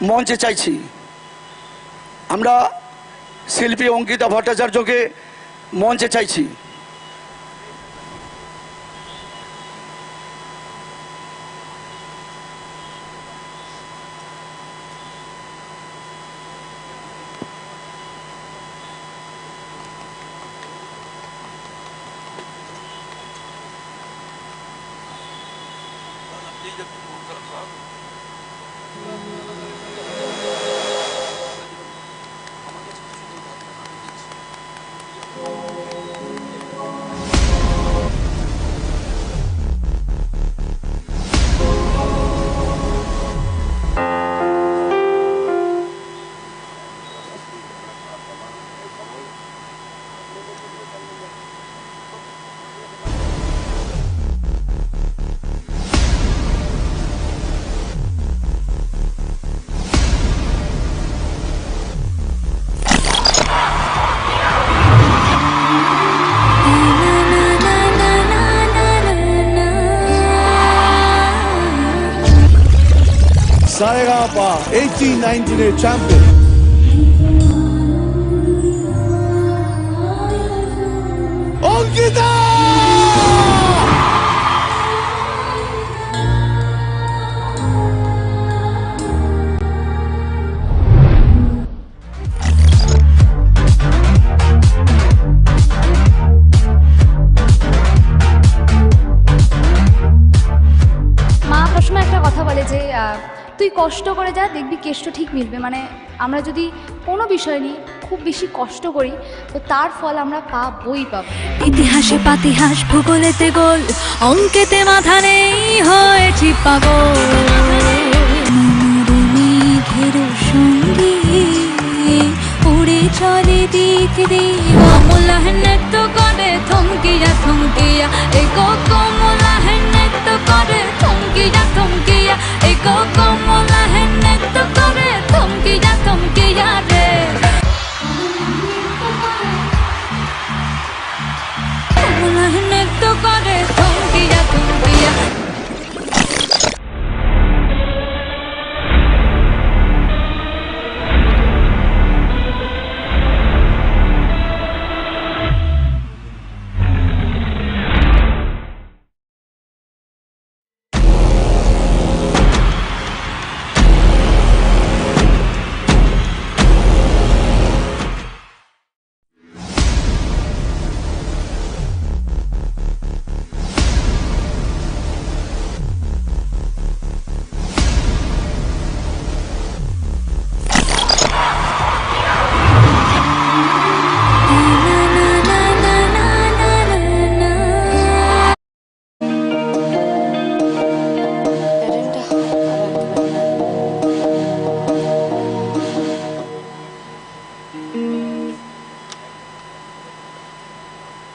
মঞ্চে চাইছি। আমরা শিল্পী অঙ্কিতা ভট্টাচার্যকে মঞ্চে চাইছি। Saregama 18-19 champion. Ankita! মা সবসময় একটা কথা বলে যে তুই কষ্ট করে যা, দেখবি কেষ্ট ঠিক মিলবে। মানে আমরা যদি কোনো বিষয় নিয়ে খুব বেশি কষ্ট করি তো তার ফল আমরা পাবই পাবো। ইতিহাসে পাতিহাস, ভূগোলেতে গোল, অঙ্কেতে মাথা নেই হয়েছি পাগল। মেঘের সঙ্গী উড়ে চলে দিক দিয়ে, কমলা নৃত্য করে থমকিয়া থমকিয়া, এগো কমলা নৃত্য করে থমকিয়া থমকিয়া, এগো কমলা নৃত্য করে থমকিয়া থমকিয়া রে। কমলা নৃত্য করে থমকিয়া থমকিয়া।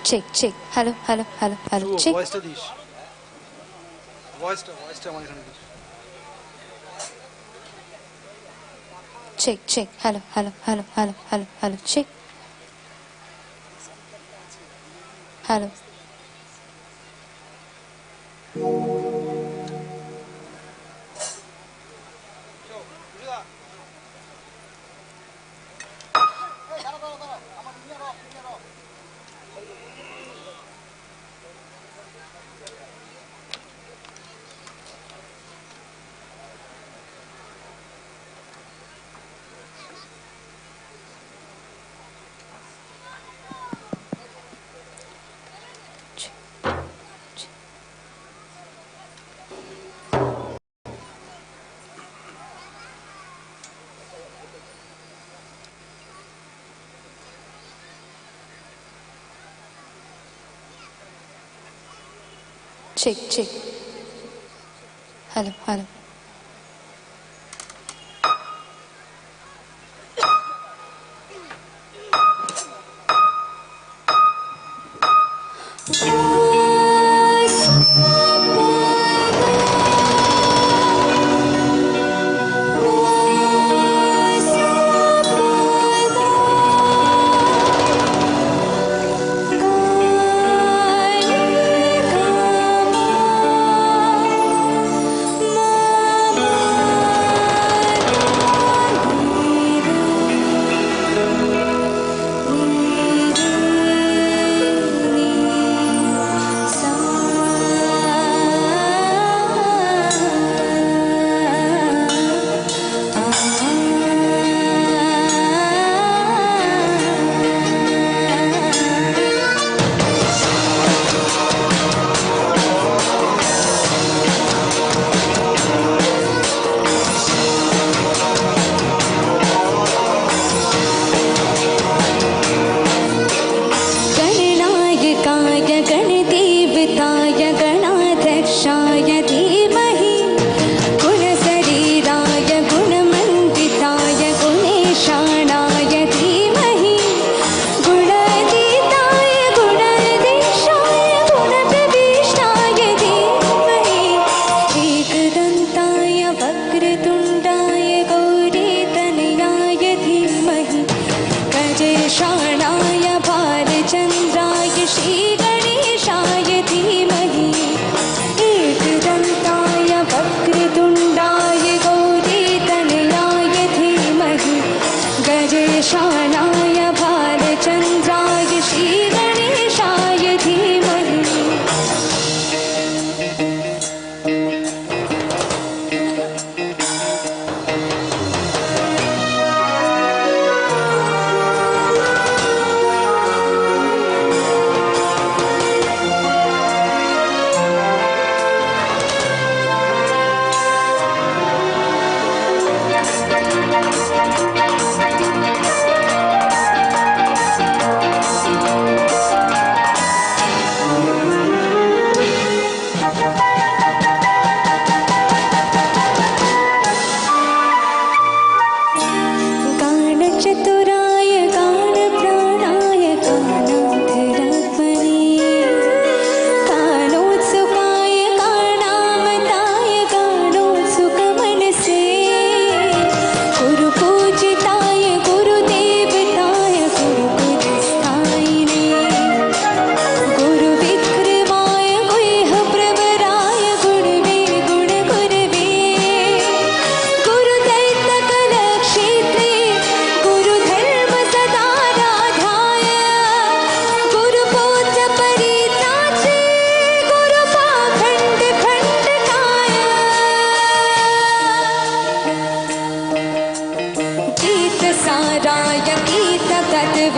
Check check, hello hello hello hello, check. ভয়েসটা দিস, ভয়েসটা আমার এখানে this. Check check, hello hello hello hello hello hello, check, hello. Check check, hello hello.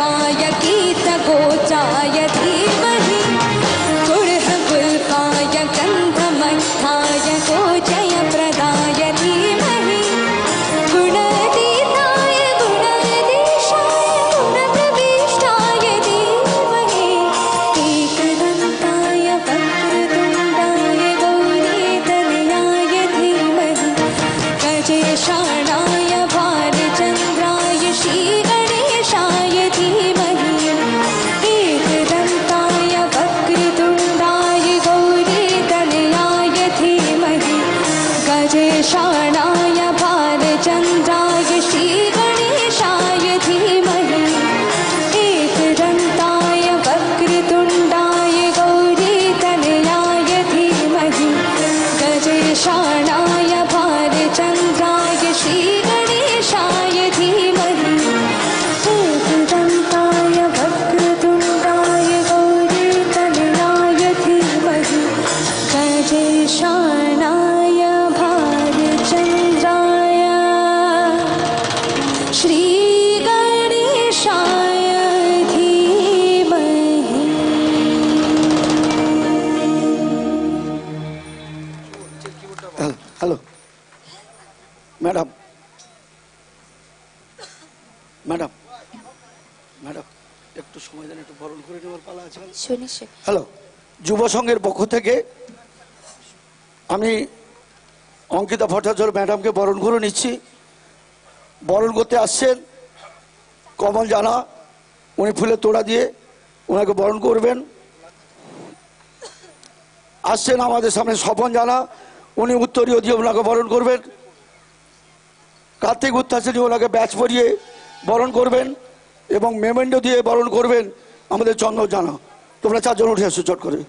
गुल्फाय गीतगोचाय धीमहि गुल्फाय गन्धमत्थाय गोचयप्रदाय धीमहि गुणातीताय गुणाधीशाय गुणप्रविष्टाय धीमहि एकदन्ताय वक्रतुण्डाय गौरीतनयाय धीमहि गजेशाणाय भालचन्द्राय श्रीगणेशाय धीमहि एकदन्ताय वक्रतुण्डाय गौरीतनयाय धीमहि गजेशाणाय भालचन्द्राय श्रीगणेशाय धीमहि एकदन्ताय वक्रतुण्डाय गौरीतनयाय धीमहि गजेशाणाय भालचन्द्राय श्रीगणेशाय धीमहि एकदन्ताय वक्रतुण्डाय गौरीतनयाय धीमहि गजेशाणाय भालचन्द्राय श्रीगणेशाय धीमहि। হ্যালো ম্যাডাম ম্যাডাম ম্যাডাম একটু সময় দেন, একটু বরণ করে নেওয়ার পালা আছে। সুনিশ্চয়। হ্যালো, যুব সংঘের পক্ষ থেকে আমি অঙ্কিতা ভট্টাচার্য ম্যাডামকে বরণ করে নিচ্ছি। বরণ করতে আসছেন কমল জানা, উনি ফুলের তোড়া দিয়ে ওনাকে বরণ করবেন। আসছেন আমাদের সামনে স্বপন জানা, উনি উত্তরীয় দিয়ে ওনাকে বরণ করবেন। কার্তিক উত্তাসী ওনাকে ব্যাচ পরিয়ে বরণ করবেন এবং মেমেন্টো দিয়ে বরণ করবেন আমাদের চন্দন জানা। তোমরা চারজন উঠে আসছো চট করে।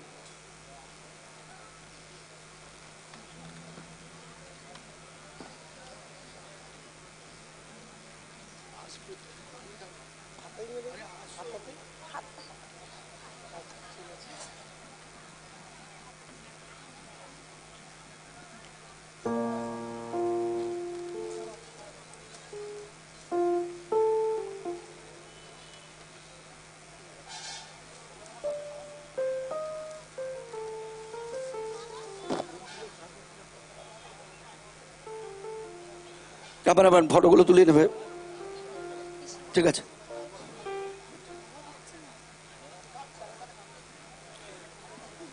ক্যামেরাম্যান ফটোগুলো তুলে নেবে, ঠিক আছে?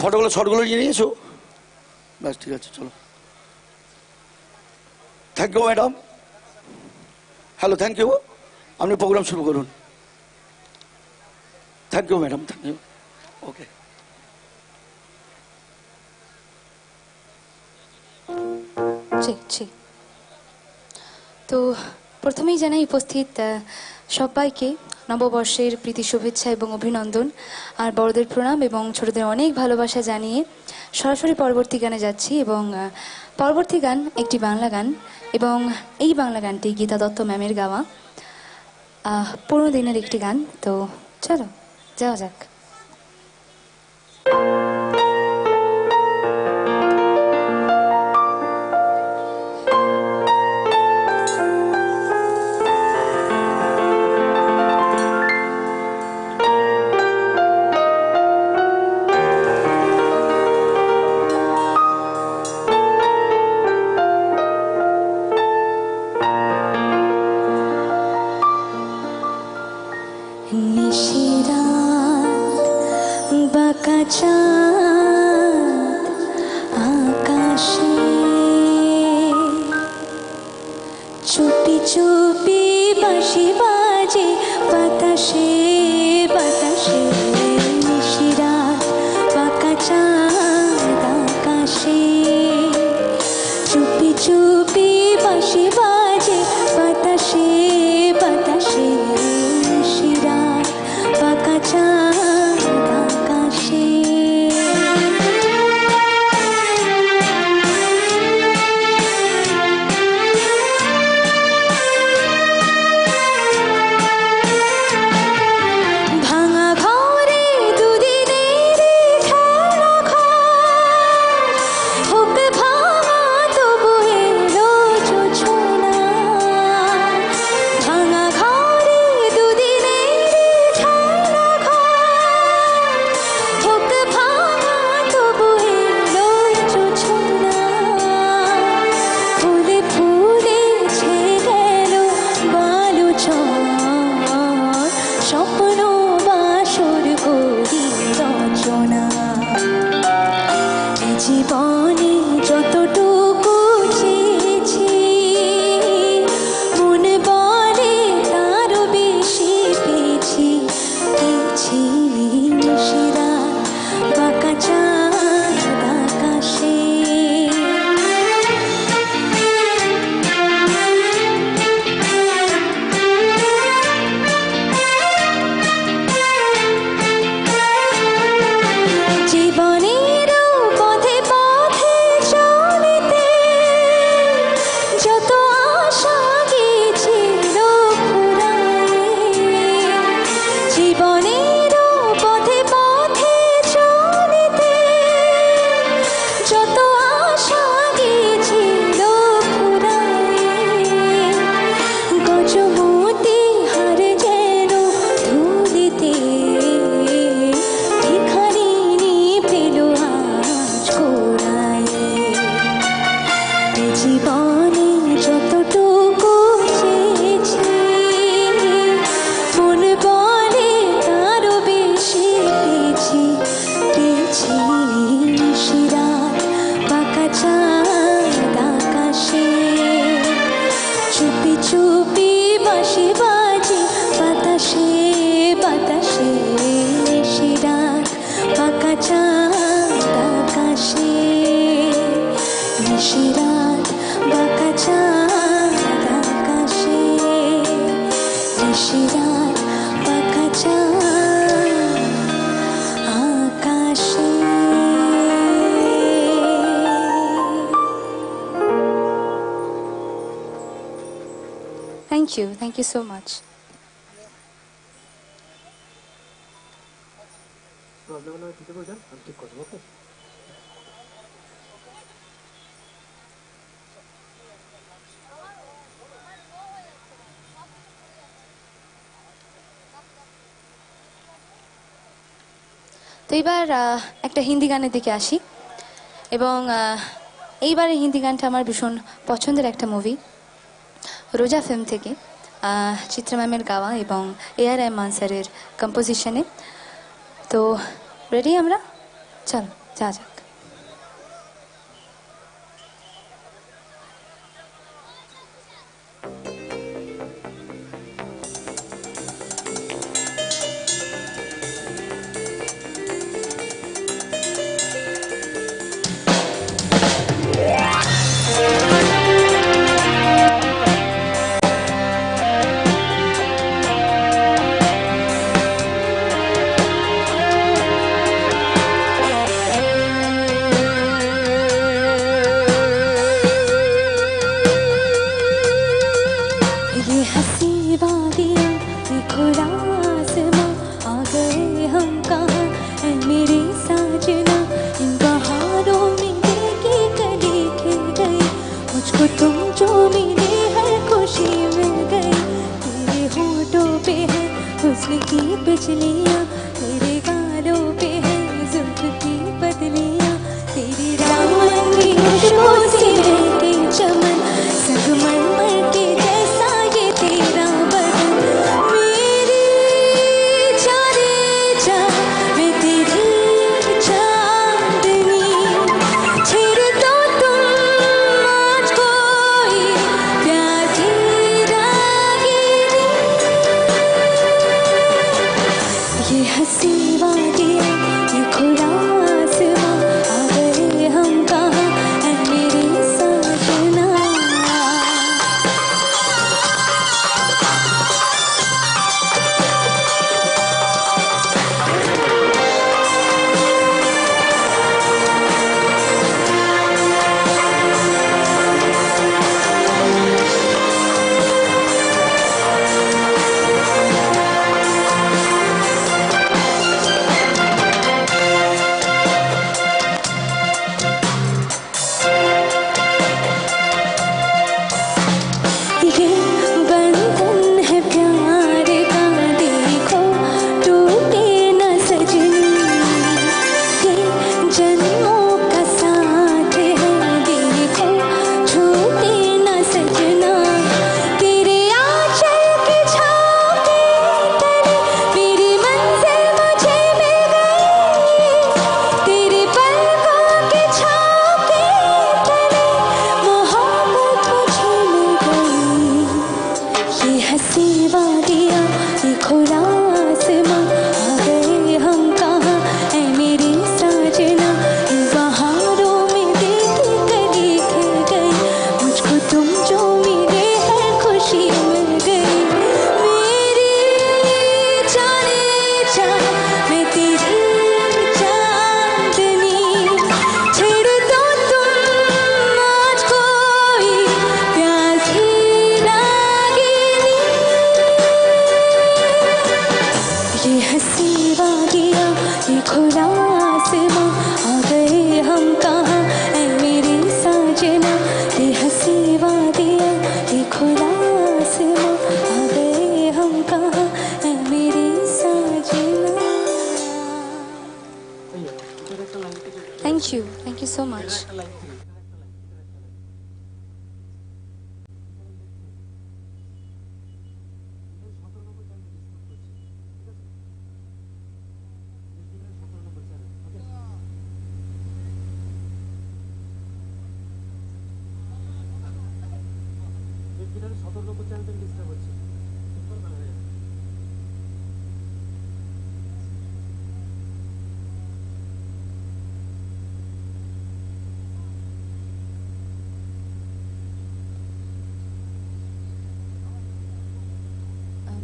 ফটোগুলো শর্টগুলো নিয়ে নিয়েছো? ব্যাস ঠিক আছে, চলো। Thank you madam. Hello, thank you. আপনি প্রোগ্রাম শুরু করুন। Thank you madam, thank you. Okay. ঠিক ঠিক। তো প্রথমেই জানাই উপস্থিত সবাইকে নববর্ষের প্রীতি শুভেচ্ছা এবং অভিনন্দন, আর বড়দের প্রণাম এবং ছোটদের অনেক ভালোবাসা জানিয়ে সরাসরি পরবর্তী গানে যাচ্ছি। এবং পরবর্তী গান একটি বাংলা গান, এবং এই বাংলা গানটি গীতা দত্ত ম্যামের গাওয়া পুরোনো দিনের একটি গান। তো চলো যাওয়া যাক। চাঁদ আকাশে চুপি চুপি বাঁশি বাজে বাতাসে বাতাসে, নিশিরাত বাঁকা চাঁদ আকাশে চুপি চুপি বাঁশি বাজে বাতাসে বাতাসে, নিশিরাত বাঁকা চাঁদ আকাশে। ভাঙা ঘর স্বপ্ন বাসর করি রচনা এই জীবনে যতটুকু চেয়েছি মন বলে তারও বেশি পেয়েছি পেয়েছি নিশিরা বাঁকা চাঁদ আকাশে জীবনের পথে পথে চলিতে যত আশা গেছিল ফুরায়ে জীবনের পথে পথে চলিতে যত আশা গেছিল ফুরায়ে গজমতি হার যেন ধুলিতে ভিখারিনী পেল আজ কোরায়ে এই জীবনে যতটুকু চেয়েছি মন বলে তারও বেশি পেয়েছি পেয়েছি নিশিরাত বাঁকা চাঁদ আকাশে চুপি চুপি বাঁশি বাজে বাতাসে বাতাসে নিশিরাত বাঁকা চাঁদ আকাশে নিশিরাত বাঁকা চাঁদ আকাশে নিশিরাত বাঁকা চাঁদ আকাশে Thank you so much. তো এবার একটা হিন্দি গানের দিকে আসি এবং এইবারের হিন্দি গানটা আমার ভীষণ পছন্দের একটা মুভি রোজা ফিল্ম থেকে চিত্রা ম্যামের গাওয়া এবং এআর রহমান স্যারের কম্পোজিশনে। তো রেডি আমরা, চলো যা যাক। ये हंसी वादियाँ ये खुला आसमां आ गए हम कहाँ है मेरे साजना इन बहारों में देखी कली खिल गई मुझको तुम जो मिले हर खुशी मिल गई तेरे होठों पे है हुस्न की बिजलियाँ तेरे गालों पे है जुल्फ की बदलियाँ तेरी दामन की खुशबू से रहते चमन संगमरमर के जैसा ये तेरा बदन मेरी जाने जा मैं तेरी चांदनी छेड़ दो तुम आज कोई प्यार की रागिनी ये हंसी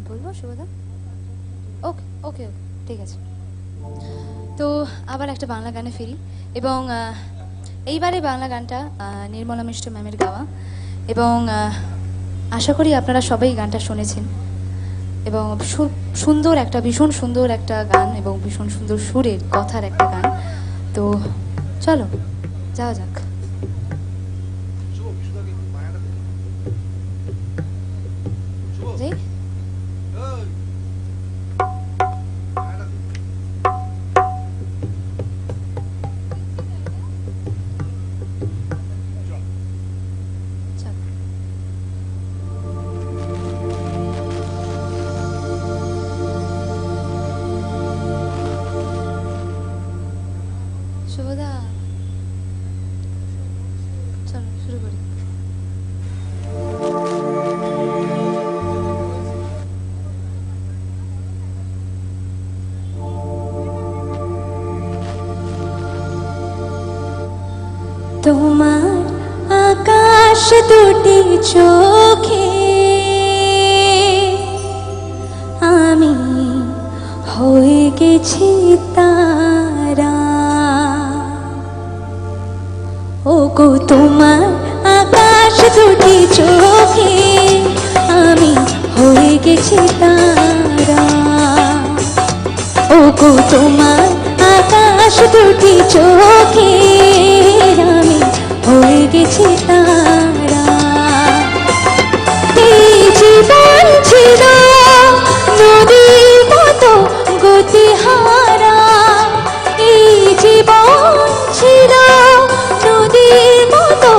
বলবো শুভদা? ওকে ওকে ওকে, ঠিক আছে। তো আবার একটা বাংলা গানে ফিরি, এবং এইবারে বাংলা গানটা নির্মলা মিশ্র ম্যামের গাওয়া, এবং আশা করি আপনারা সবাই গানটা শুনেছেন, এবং সুন্দর একটা, ভীষণ সুন্দর একটা গান, এবং ভীষণ সুন্দর সুরের কথার একটা গান। তো চলো যাওয়া যাক। শুভদা চলো শুরু করি। তোমার আকাশ দুটি চোখে আমি হয়ে গেছি তারা। ও গো তোমার আকাশ দুটি চোখে আমি হয়ে গেছি তারা। ও গো তোমার আকাশ দুটি চোখে আমি হয়ে গেছি তারা। এই জীবন ছিল নদীর মতো গতিহারা, এই জীবন ছিল নদীর মতো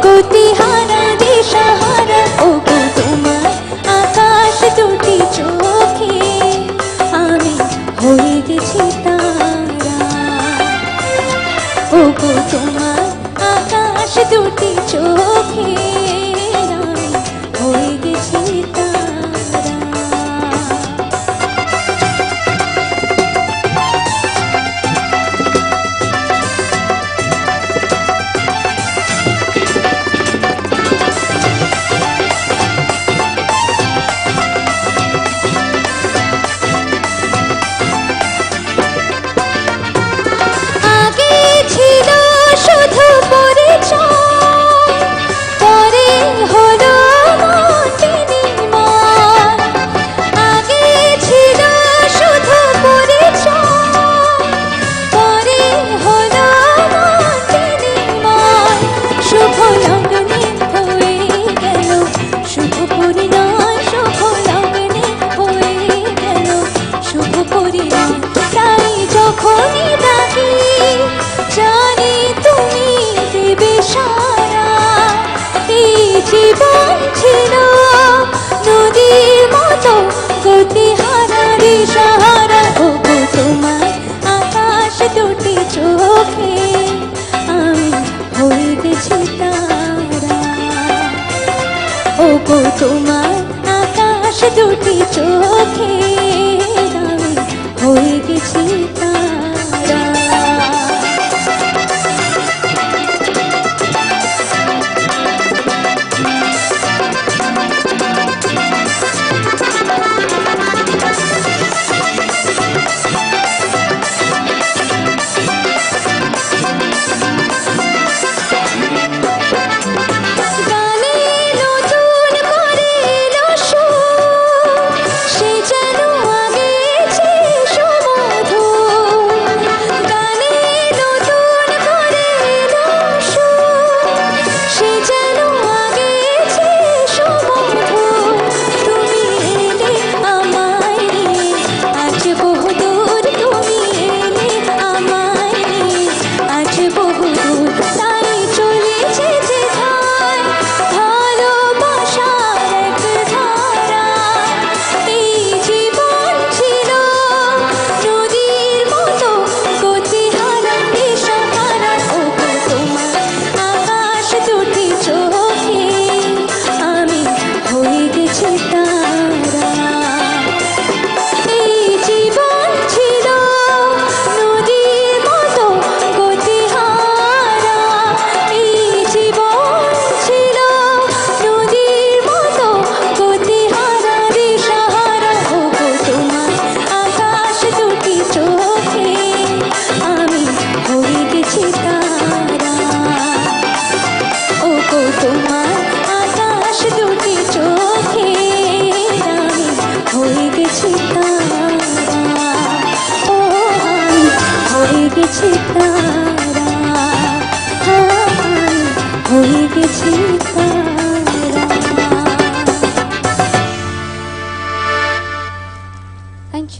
গতিহারা দিশাহারা। ও গো তোমার আকাশ দুটি চোখে আমি হয়ে গেছি তারা। ও গো তোমার আকাশ দুটি চোখে আমি হয়ে গেছি তারা। আগে ছিল শুধু পরিচয়, পরে হলো বিনিময়। আগে ছিল শুধু পরিচয়, পরে হলো বিনিময়। শুভ লগ্নে হয়ে গেল শুভ পরিণয়, শুভ লগ্নে হয়ে গেল শুভ পরিণয়। তাই যখনই ডাকি জানি তুমি দেবে সারা। এই জীবন ছিল নদীর মতো গতিহারা দিশাহারা। ও গো তোমার আকাশ দুটি চোখে আমি হয়ে গেছি তারা। ও গো তোমার আকাশ দুটি চোখে আমি হয়ে গেছি তারা। গানে নতুন করে এলো সুর, সে যেন আগে যে সুমধুর।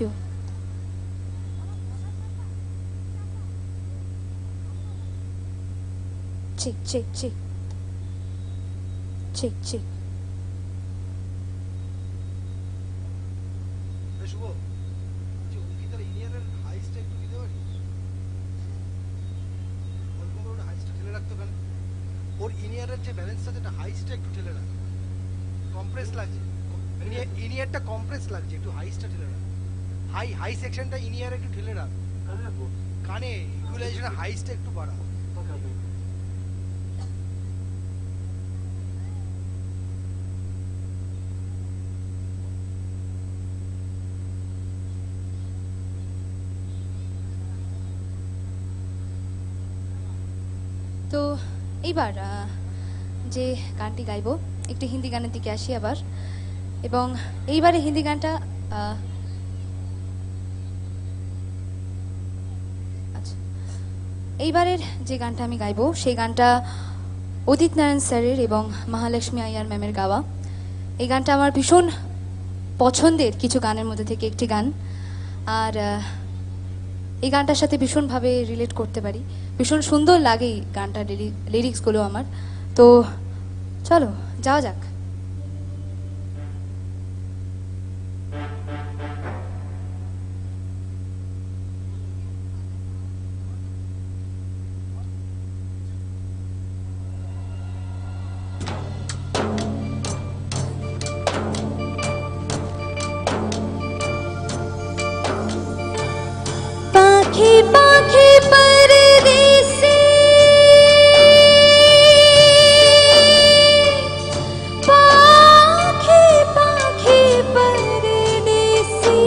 You. Check check check check check. শুভ যে অঙ্কিতার ইনিয়ারের হাইস্টটা একটু দিতে পারি? অল্প করে ওটা হাইস্টটা ঠেলে রাখতো কেন? ওর ইনিয়ারের যে ব্যালেন্সটা সেটা হাইস্টটা একটু ঠেলে রাখ। কম্প্রেস লাগছে, ইনিয়ারটা কম্প্রেস লাগছে, একটু হাইস্টটা ঠেলে রাখ। হাই সেকশনটা ইনিয়ার একটু ঠেলে রাখ। কানে ইকুয়ালাইজেশন হাইস্টটা একটু বাড়া। তো এইবার যে গানটি গাইবো একটি হিন্দি গানের দিকে আসি আবার, এবং এইবারে হিন্দি গানটা আচ্ছা, এইবারের যে গানটা আমি গাইবো সেই গানটা উদিত নারায়ণ স্যারের এবং মহালক্ষ্মী আইয়ার ম্যামের গাওয়া। এই গানটা আমার ভীষণ পছন্দের কিছু গানের মধ্যে থেকে একটি গান, আর এই গানটার সাথে ভীষণভাবে রিলেট করতে পারি, ভীষণ সুন্দর লাগে এই গানটার লিরিক্সগুলো আমার। তো চলো যাওয়া যাক। पाखी पाखी परदेसी, पाखी पाखी परदेसी,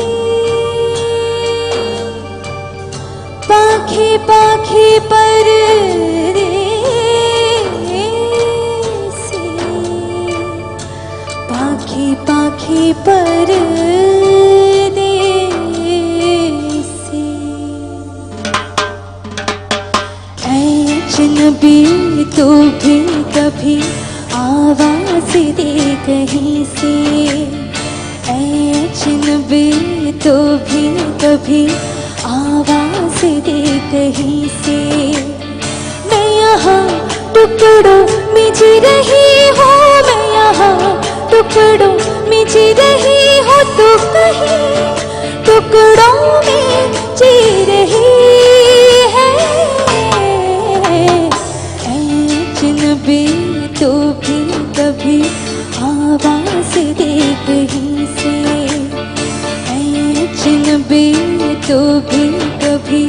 पाखी पाखी परदेसी, पाखी पाखी परदेसी, अजनबी तू भी कभी आवाज दे कहीं से, अजनबी तू भी कभी आवाज दे कहीं से, मैं यहाँ टुकड़ों में जी रही हूँ, मैं यहाँ टुकड़ों में जी रही हूँ, तो कहीं टुकड़ों में जी रही है, अजनबी तो भी कभी आवाज दे कहीं से, अजनबी तो भी कभी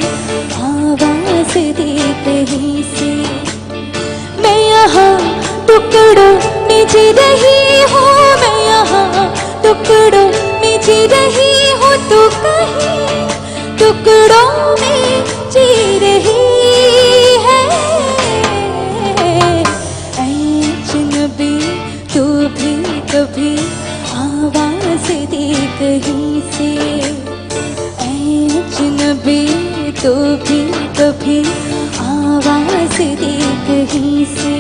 आवाज दे कहीं से, मैं यहाँ टुकड़ों में जी रही हूँ, मैं यहाँ टुकड़ों में जी रही हूँ, तो कहीं टुकड़ों में जी रही है, अजनबी तू भी कभी आवाज दे कहीं से, अजनबी तू भी कभी आवाज दे कहीं से।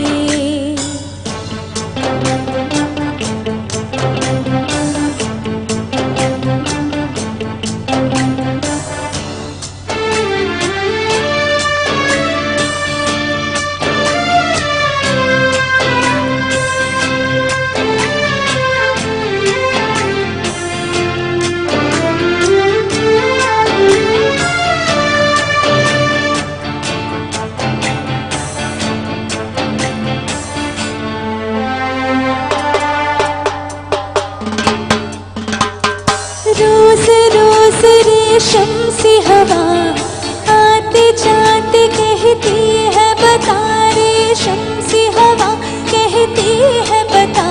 रोज रोज रेशम सी हवा आते जाते कहती है बता, रेशम सी हवा कहती है बता,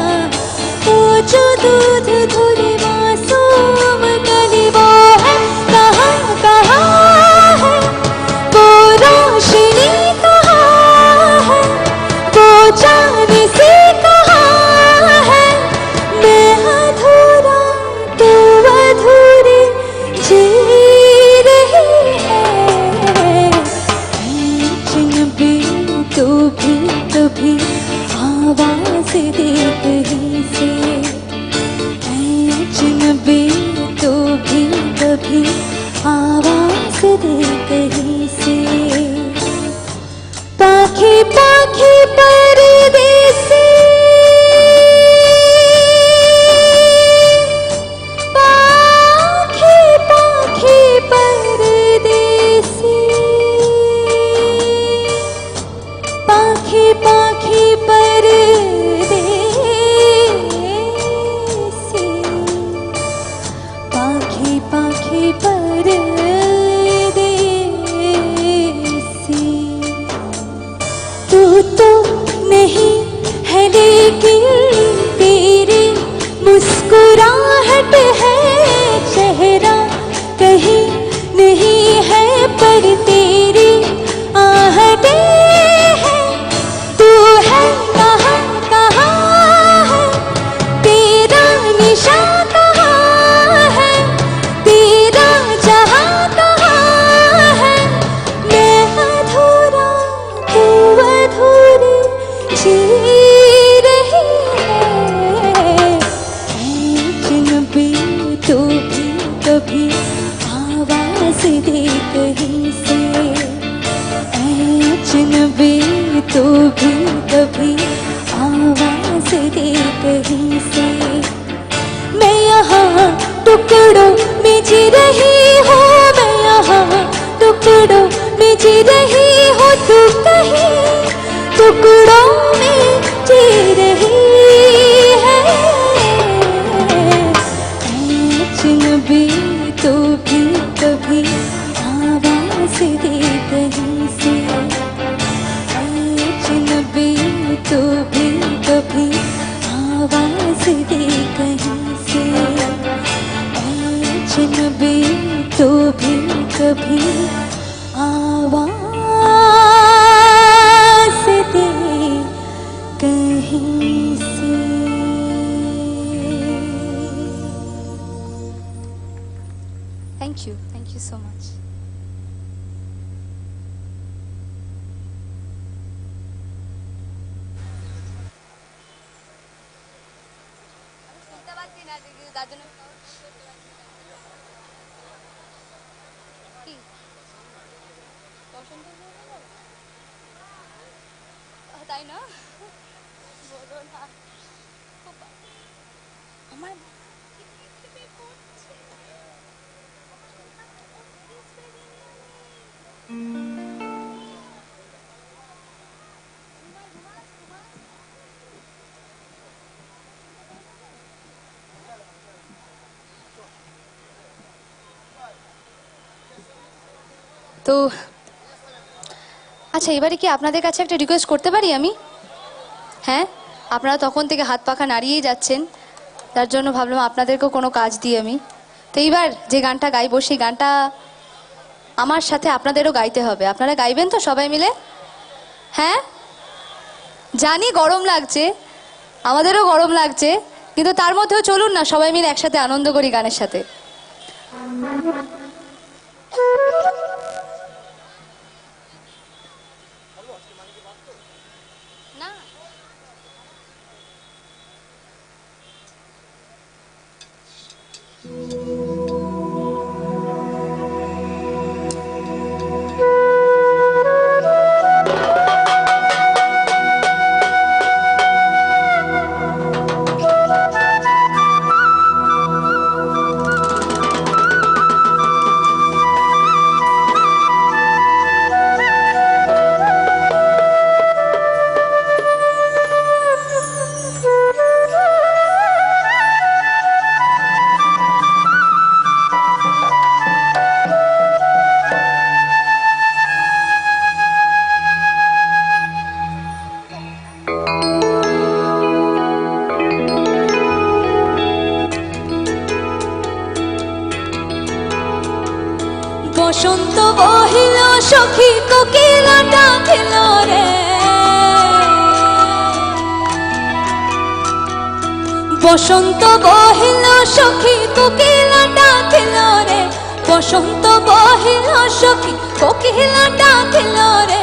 वो जो दूध धुली मासूम गली वो है कहाँ कहाँ है, वो रोशनी कहाँ है, वो जाने से कहाँ है, मैं अधूरा तू अधूरी जी रही है, अजनबी तू भी कभी आवाज दे कहीं से, पाखी परदेसी पाखी पाखी परदेसी पाखी पाखी परदेसी पाखी पाखी परदेसी तू तो नहीं है लेकिन तेरी मुस्कुराहट है चेहरा कहीं नहीं है पर तेरी आहटें हैं तू है कहाँ कहाँ है तेरा निशान कहाँ है तेरा जहाँ कहाँ है मैं अधूरा तू अधूरी जी रही है अजनबी तू भी कभी आवाज दे कहीं से अजनबी तू भी कभी आवाज दे कहीं से मैं यहाँ टुकड़ों में जी रही हूँ मैं यहाँ टुकड़ों में जी रही हूँ तू कहीं टुकड़ों में जी रही है अजनबी तू भी कभी आवाज दे कहीं से अजनबी तू भी कभी आवाज दे कहीं से अजनबी तू भी कभी आवाज दे कहीं से थैंक यू सो मच। তাই না বলো না আমার তো আচ্ছা এবারে কি আপনাদের কাছে একটা রিকোয়েস্ট করতে পারি আমি? হ্যাঁ, আপনারা তখন থেকে হাত পাখা নাড়িয়েই যাচ্ছেন, তার জন্য ভাবলাম আপনাদেরকেও কোনো কাজ দিই আমি। তো এইবার যে গানটা গাইবো সেই গানটা আমার সাথে আপনাদেরও গাইতে হবে। আপনারা গাইবেন তো সবাই মিলে? হ্যাঁ, জানি গরম লাগছে, আমাদেরও গরম লাগছে, কিন্তু তার মধ্যেও চলুন না সবাই মিলে একসাথে আনন্দ করি গানের সাথে। বসন্ত বহিল সখী কোকিলটা খেল রে বসন্ত বহিল সখী কোকিলটা খেল রে বসন্ত বহিল সখী কোকিলটা খেল রে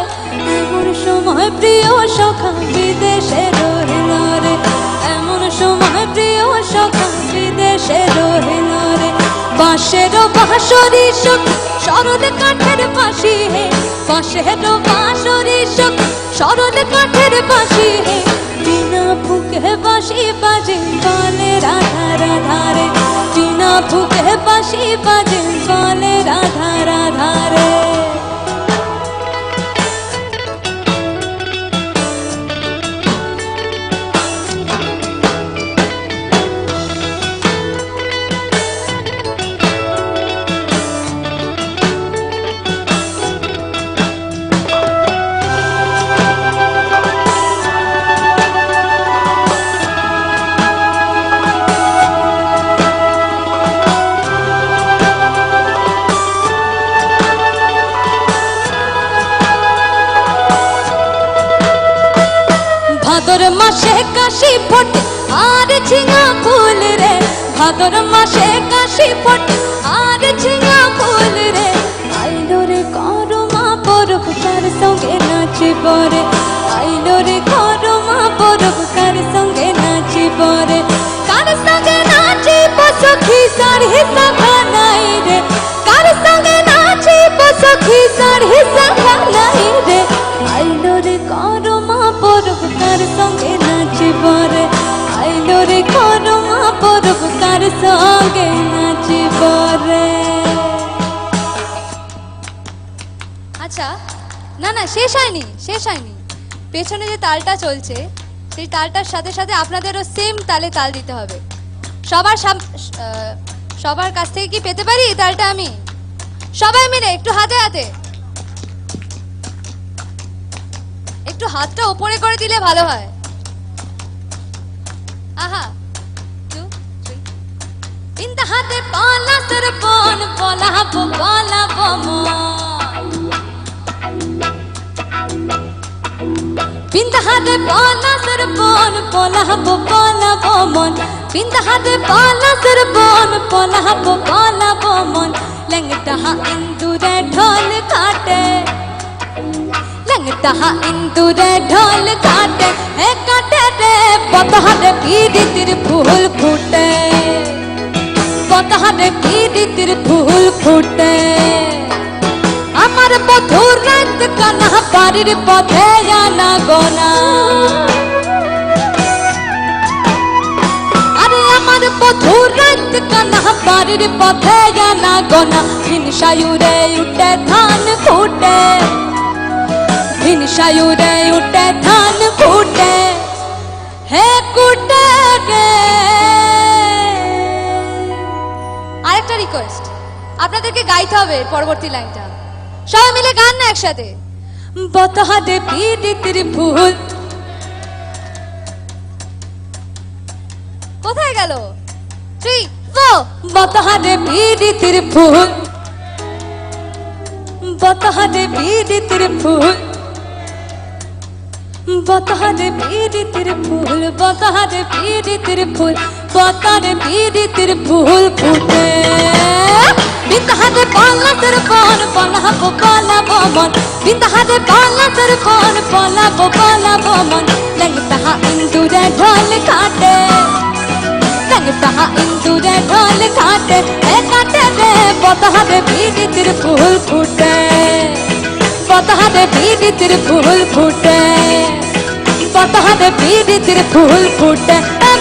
এমন সময় প্রিয় সখা বিদেশে রহিল রে এমন সময় প্রিয় সখা বিদেশে রহিল রে বাঁশের বাঁশরি সুখ সরল কাঠের বাঁশি হে বাঁশের বাঁশরি সুখ সরল কাঠের বাঁশি হে বিনা ফুকে বাঁশি বাজে বলে রাধা রাধা রে বিনা ফুকে বাঁশি বাজে বলে রাধা রাধা রে ভাদর মাসে কাশি ফোটে আর ঝিঙা ফুল রে ভাদর মাসে কাশি ফোটে আর ঝিঙা ফুল রে আইলো রে করমা পরব তার সঙ্গে নাচিব রে আইলো রে করমা পরব তার সঙ্গে নাচিব রে কার সঙ্গে নাচিব সখী সার হিসা নাই রে কার সঙ্গে নাচিব সখী সার হিসা নাই রে আইলো রে করমা পরব তার সঙ্গে নাচিব রে আইলো রে করমা পরব তার সঙ্গে নাচিব রে আচ্ছা, না না শেষ হয়নি, শেষ হয়নি। পেছনে যে তালটা চলছে সেই তালটার সাথে সাথে আপনাদেরও সেম তালে তাল দিতে হবে। সবার কাছ থেকে কি পেতে পারি এই তালটা আমি? সবাই মিলে একটু হাতে হাতে, একটু হাতটা উপরে করে দিলে ভালো হয়। আহা, 2 3 বিন্দা হাতে পালা সর বন পলাবো পলাবো বিন্দা হাতে পালা সর বন পলাবো পলাবো মন বিন্দা হাতে পালা সর বন পলাবো পলাবো মন লংটা ইন্দুরে ঢোল কাটে লংটা ইন্দুরে ঢোল কাটে হে কাটে রে পতহারে পীড়িতির ফুল ফুটে পতহারে পীড়িতির ফুল ফুটে আমার বধুর রাত কানা বাড়ির পথে জানা গোনা আরে আমার বধুর রাত কানা বাড়ির পথে জানা গোনা হিনসায়ুরে উঠে ধান ফুটে হিনসায়ুরে উঠে ধান ফুটে হে কুটে রে আরেকটা রিকোয়েস্ট, আপনাদেরকে গাইতে হবে পরবর্তী লাইনটা। সবাই মিলে গান না একসাথে। বতহারে পীড়িতির ফুল কোথায় গেল? 3 4 বতহারে পীড়িতির ফুল বতহারে পীড়িতির ফুল বতহারে পীড়িতির ফুল বতহারে পীড়িতির ফুল বতহারে পীড়িতির ফুল ফুটে বিন্দা হাতে পালা সর বন পলাবো পলাবো মন বিন্দা হাতে পালা সর বন পলাবো পলাবো মন লংটা ইন্দুরে ঢোল কাটে লংটা ইন্দুরে ঢোল কাটে হে কাটে রে বতহারে পীড়িতির ফুল ফুটে বতহারে পীড়িতির ফুল ফুটে বতহারে পীড়িতির ফুল ফুটে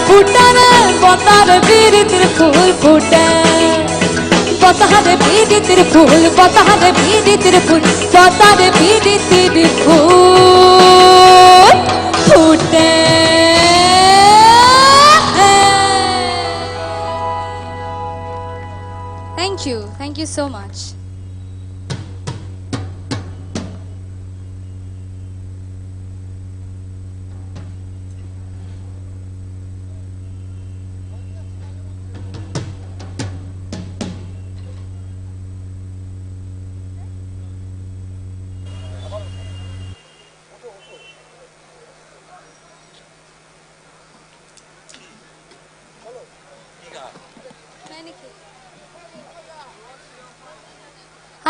ফুটে রে বতহারে পীড়িতির ফুল ফুটে বতহারে পীড়িতির ফুল বতহারে পীড়িতির ফুল বতহারে পীড়িতির ফুল ফুটে থ্যাংক ইউ সো মাচ।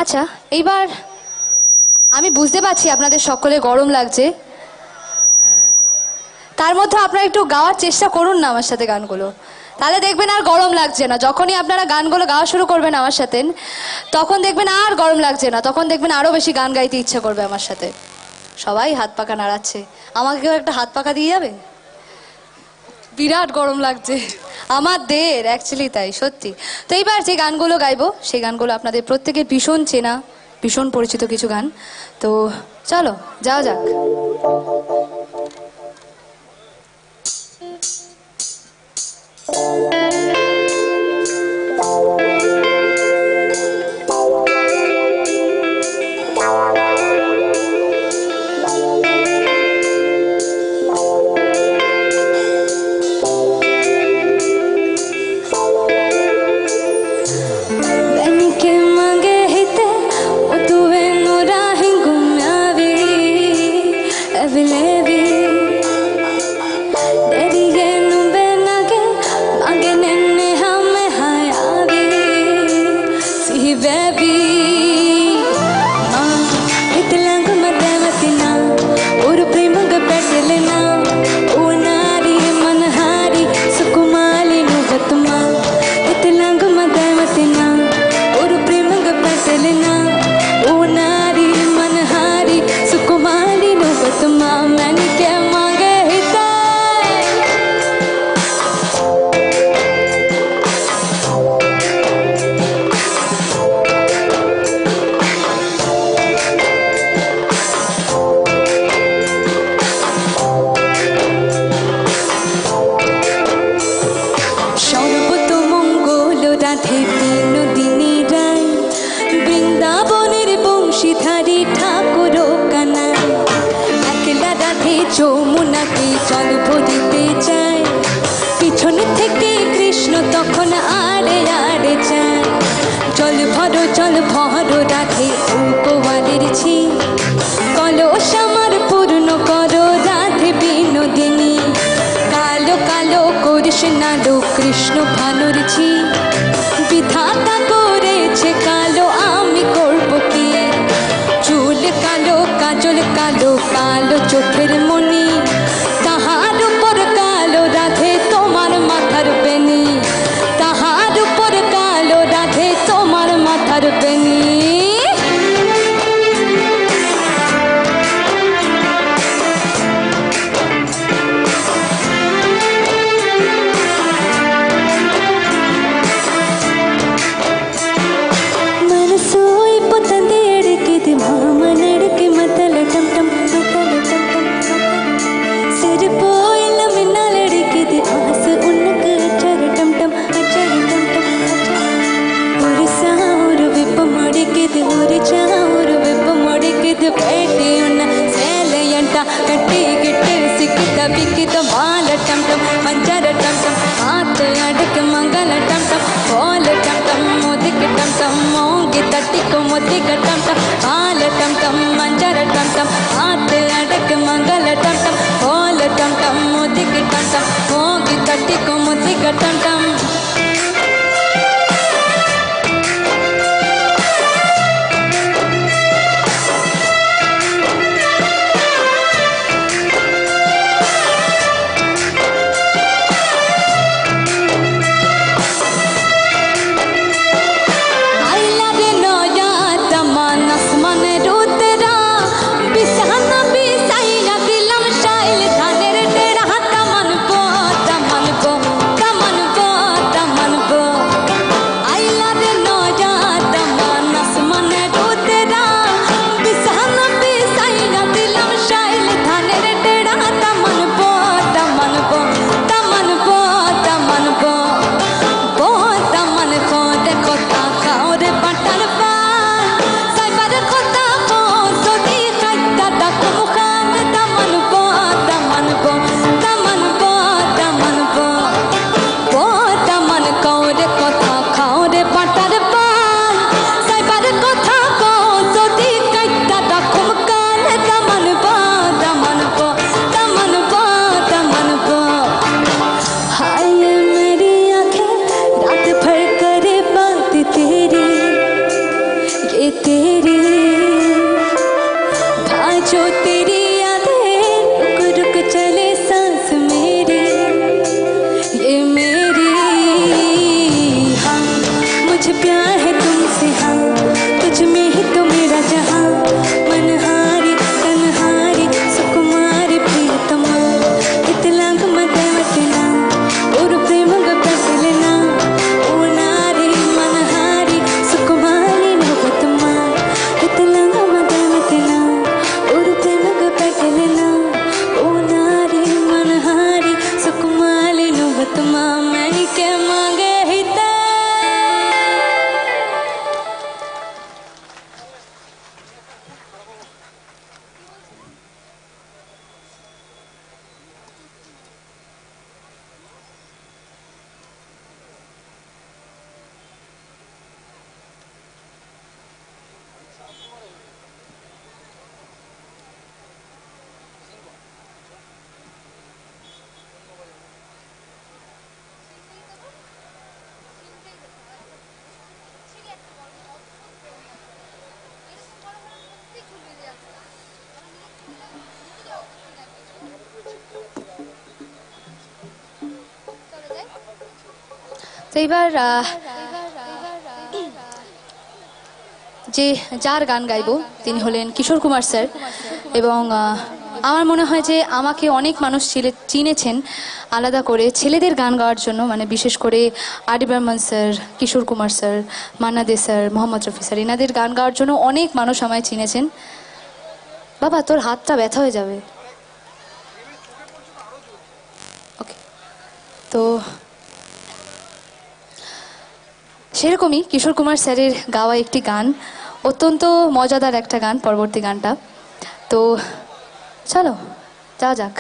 আচ্ছা, এইবার আমি বুঝতে পারছি আপনাদের সকলে গরম লাগছে, তার মধ্যে আপনারা একটু গাওয়ার চেষ্টা করুন না আমার সাথে গানগুলো, তাহলে দেখবেন আর গরম লাগছে না। যখনই আপনারা গানগুলো গাওয়া শুরু করবেন আমার সাথে, তখন দেখবেন আর গরম লাগছে না, তখন দেখবেন আরো বেশি গান গাইতে ইচ্ছে করবে আমার সাথে। সবাই হাত পাকা নাড়াচ্ছে, আমাকে কেউ একটা হাত পাকা দিয়ে যাবে? বিরাট গরম লাগছে আমাদের, অ্যাকচুয়ালি তাই, সত্যি। তো এইবার যে গানগুলো গাইবো সেই গানগুলো আপনাদের প্রত্যেকের ভীষণ চেনা, ভীষণ পরিচিত কিছু গান। তো চলো যাওয়া যাক। যমুনাকে জল ভরিতে চায়, পিছন থেকে কৃষ্ণ তখন আড়ে আড়ে চায়। জল ভরো রাধে উপবারের ছি, কলস আমার পূর্ণ করো রাধে বিনোদিনী। কালো কালো করিস নালো কৃষ্ণ ভানুর ছি, বিধাতা করেছে কালো আমি করব কি। চুল কালো কাজল কালো কালো চোখের মনি, তাহার উপর কালো রাধে তোমার মাথার বেনি, তাহার উপর কালো রাধে তোমার মাথার বেনি। కట్టి గిట్టి సిక్కిత బిక్కిత బాల టం టం పంజర టం టం हाथ अड़क मंगल टम टम बोल टम टम मोदिक टम टम मोंगी तट्टी को मोदिक टम टम हाल टम टम मंजर टम टम हाथ अड़क मंगल टम टम बोल टम टम मोदिक टम टम मोंगी तट्टी को मोदिक टम टम। তো এবার যে যার গান গাইবো তিনি হলেন কিশোর কুমার স্যার এবং আমার মনে হয় যে আমাকে অনেক মানুষ চিনেছেন আলাদা করে ছেলেদের গান গাওয়ার জন্য, মানে বিশেষ করে RD. Barman sir, Kishore Kumar sir, Manna Dey sir, Mohammad Rafi sir, এনাদের গান গাওয়ার জন্য অনেক মানুষ আমায় চিনেছেন। বাবা তোর হাতটা ব্যথা হয়ে যাবে। ওকে, তো সেরকমই কিশোর কুমার স্যারের গাওয়া একটি গান, অত্যন্ত মজাদার একটা গান, পরবর্তী গানটা। তো চলো যাওয়া যাক।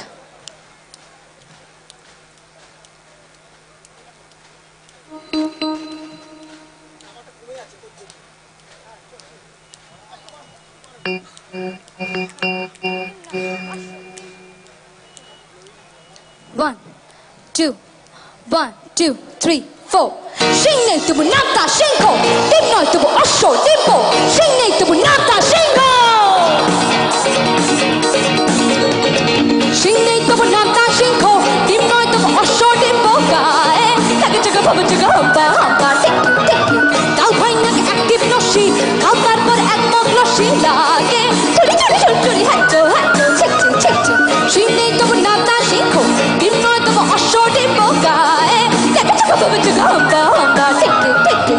One, two, 1, 2, 3, 4. Shinne tubu nata shinko, dimno tubu osho dimbo. Shinne tubu nata shinko. Shinne tubu nata shinko, dimno tubu osho dimbo. Gae, taga jaga baba jaga hamba hamba tik tik. Kal bhai nak active noshi, kal tarpor ek mog noshi lage. Chori chori chori chori hacho hacho chik chik chik chik. Shinne tubu nata shinko, dimno tubu osho dimbo. Gae, taga jaga baba jaga hamba hamba tik tik tik tik.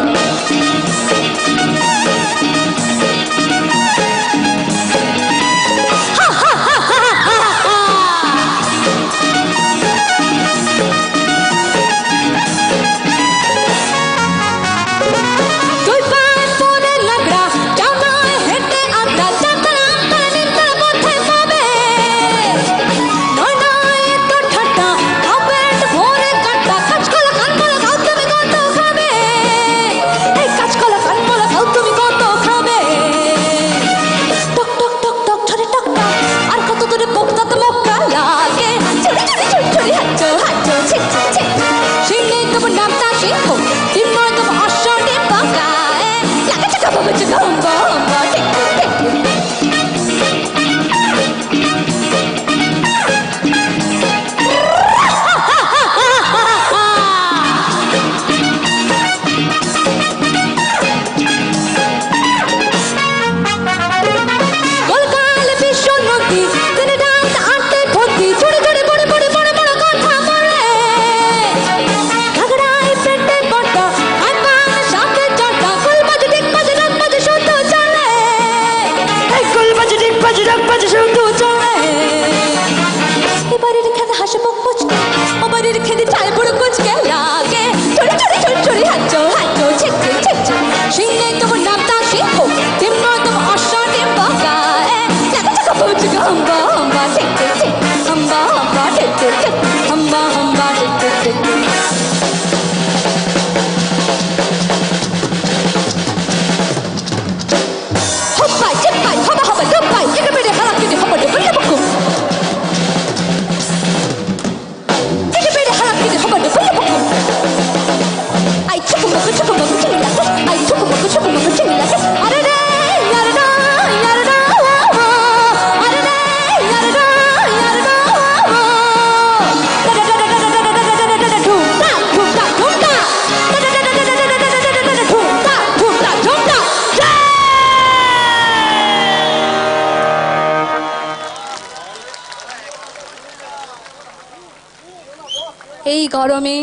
এই গরমে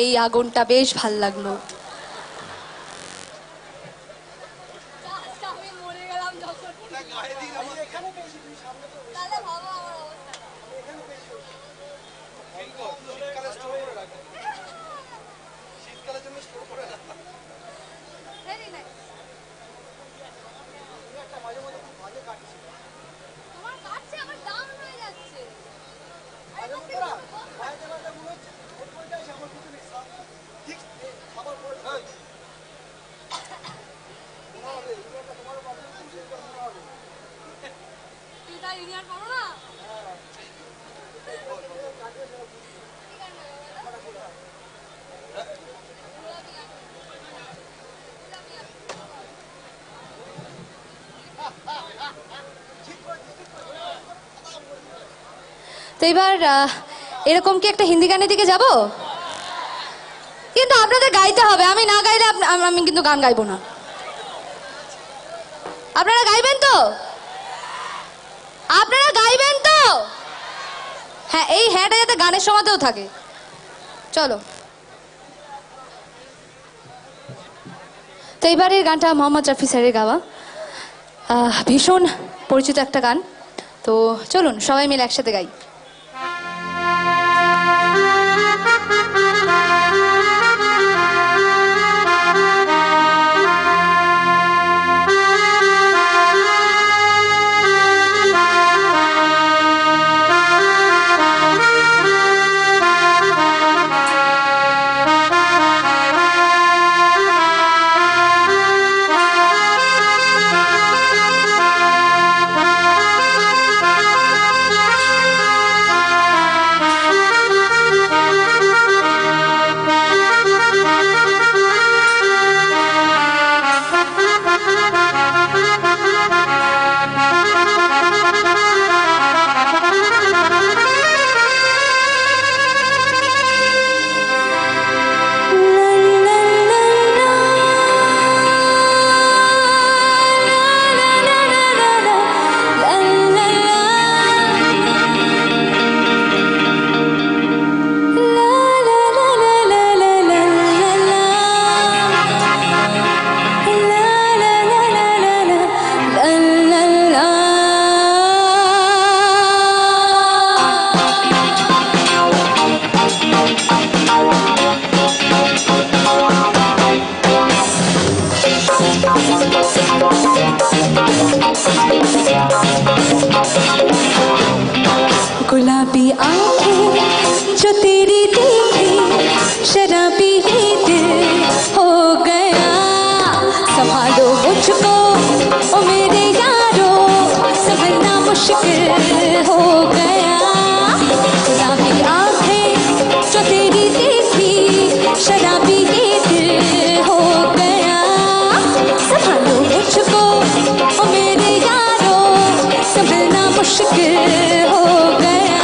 এই আগুনটা বেশ ভাল লাগলো। তো এবার এরকম কি একটা হিন্দি গানের দিকে যাব, কিন্তু আপনাদের গাইতে হবে, আমি না গাইলে আমি কিন্তু গান গাইবো না। আপনারা গাইবেন তো? আপনারা গাইবেন তো? হ্যাঁ, এই হ্যাঁটা যাতে গানের সময়তেও থাকে। চলো, তো এবারের গানটা মোহাম্মদ রফি স্যারের গাওয়া, ভীষণ পরিচিত একটা গান। তো চলুন সবাই মিলে একসাথে গাই। गुलाबी आंखें जो तेरी देखी, शराबी ये दिल हो गया। संभालो मुझको ओ मेरे यारो, संभलना मुश्किल हो गया। गुलाबी आंखें जो तेरी देखी, शराबी ये दिल हो गया। संभालो मुझको ओ मेरे यारो, संभलना मुश्किल हो गया।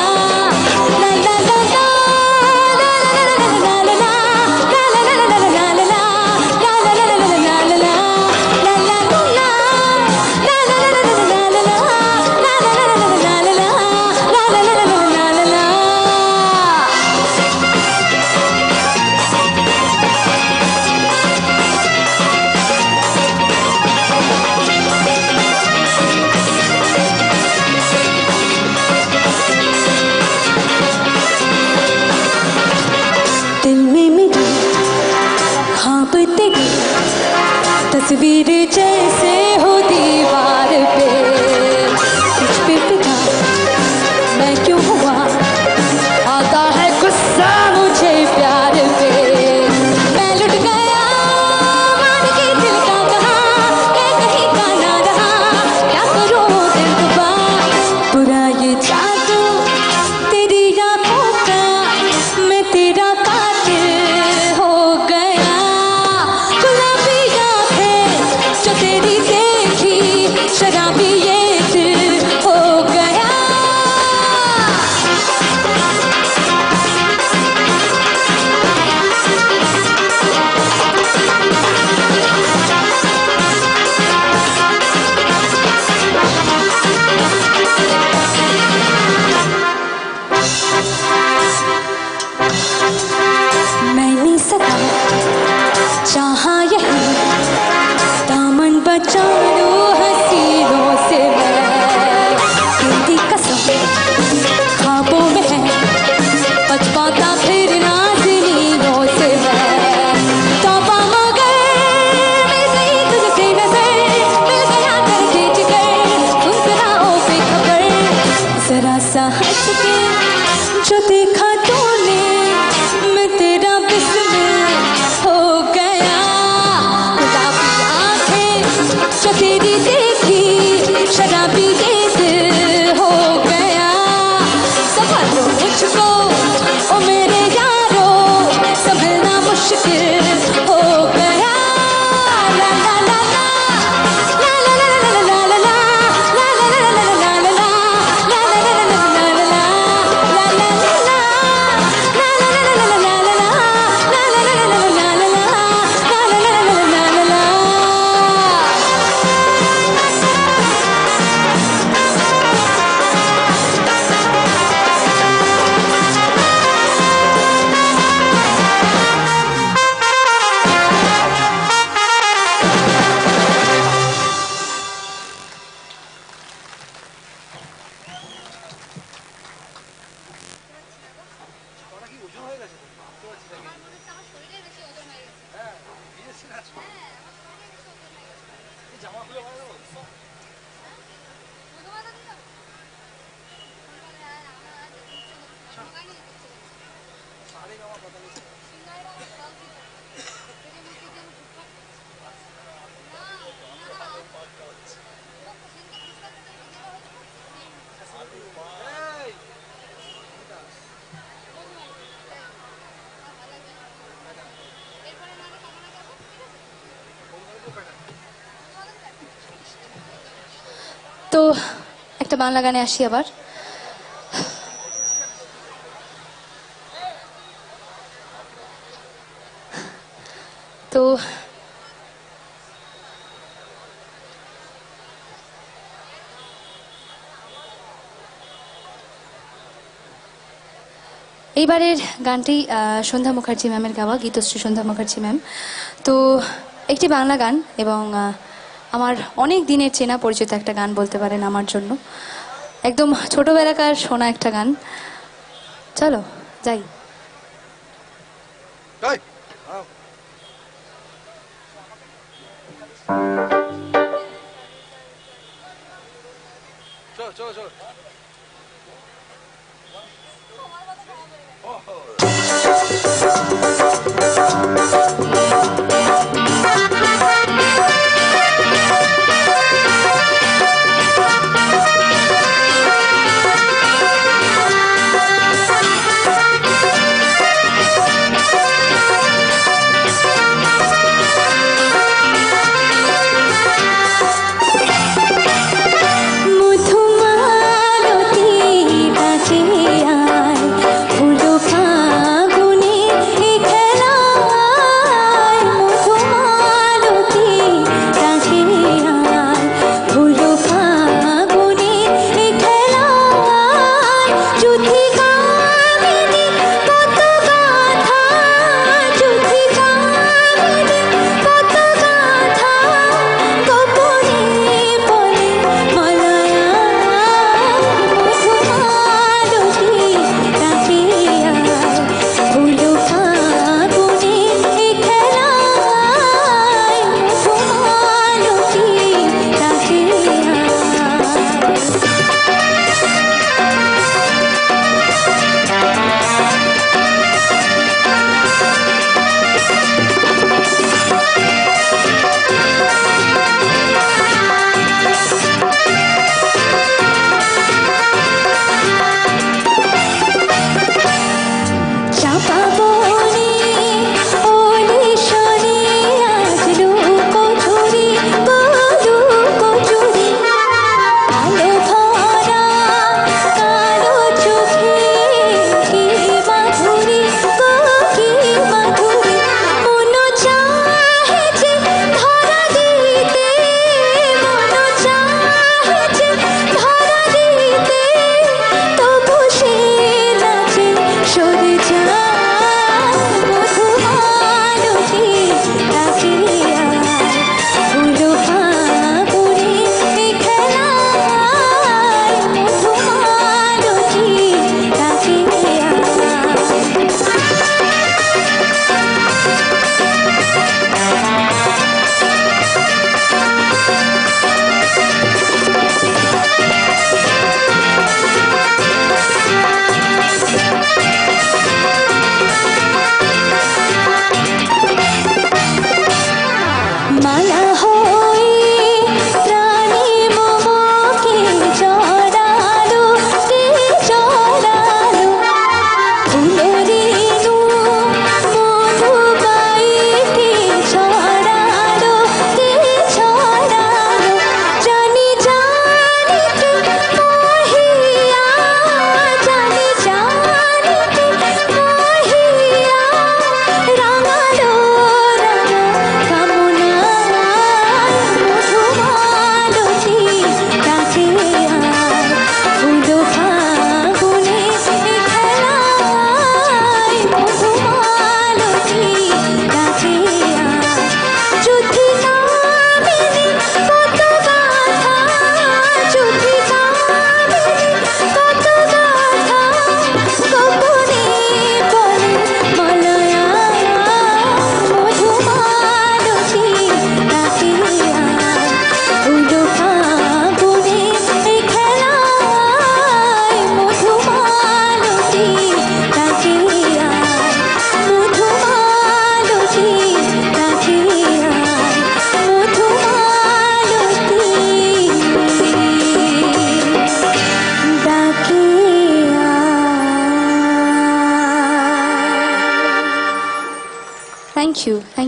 तस्वीर जैसे हो दीवार पे, तुझ पे फिदा मैं क्यों हुआ, आता है गुस्सा मुझे प्यार पे। मैं लुट गया मान के दिल का कहा, मैं कहीं का ना रहा, क्या करूं दिल रुबा। बुरा ये जादू तेरी आंखों का, मैं तेरा कातिल हो गया। गुलाबी आंखें जो तेरी তো একটা বাংলা গানে আসি আবার। তো এইবারের গানটি সন্ধ্যা মুখার্জি ম্যামের গাওয়া, গীতশ্রী সন্ধ্যা মুখার্জি ম্যাম। তো একটি বাংলা গান এবং আমার অনেক দিনের চেনা পরিচিত একটা গান বলতে পারেন আমার জন্য, একদম ছোটবেলাকার শোনা একটা গান। চলো যাই। চলো চলো চলো। মধুমালতী কাছে আয়, ফুল ফাগুনে খেলা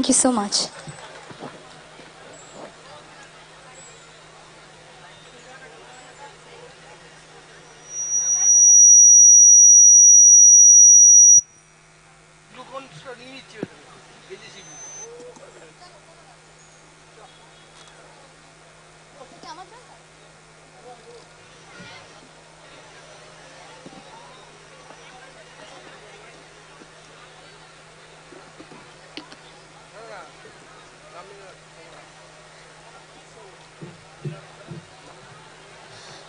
থ্যাংক ইউ সো মাচ। গ্লুকনটা নিয়ে নিচ্ছি বেজেছি।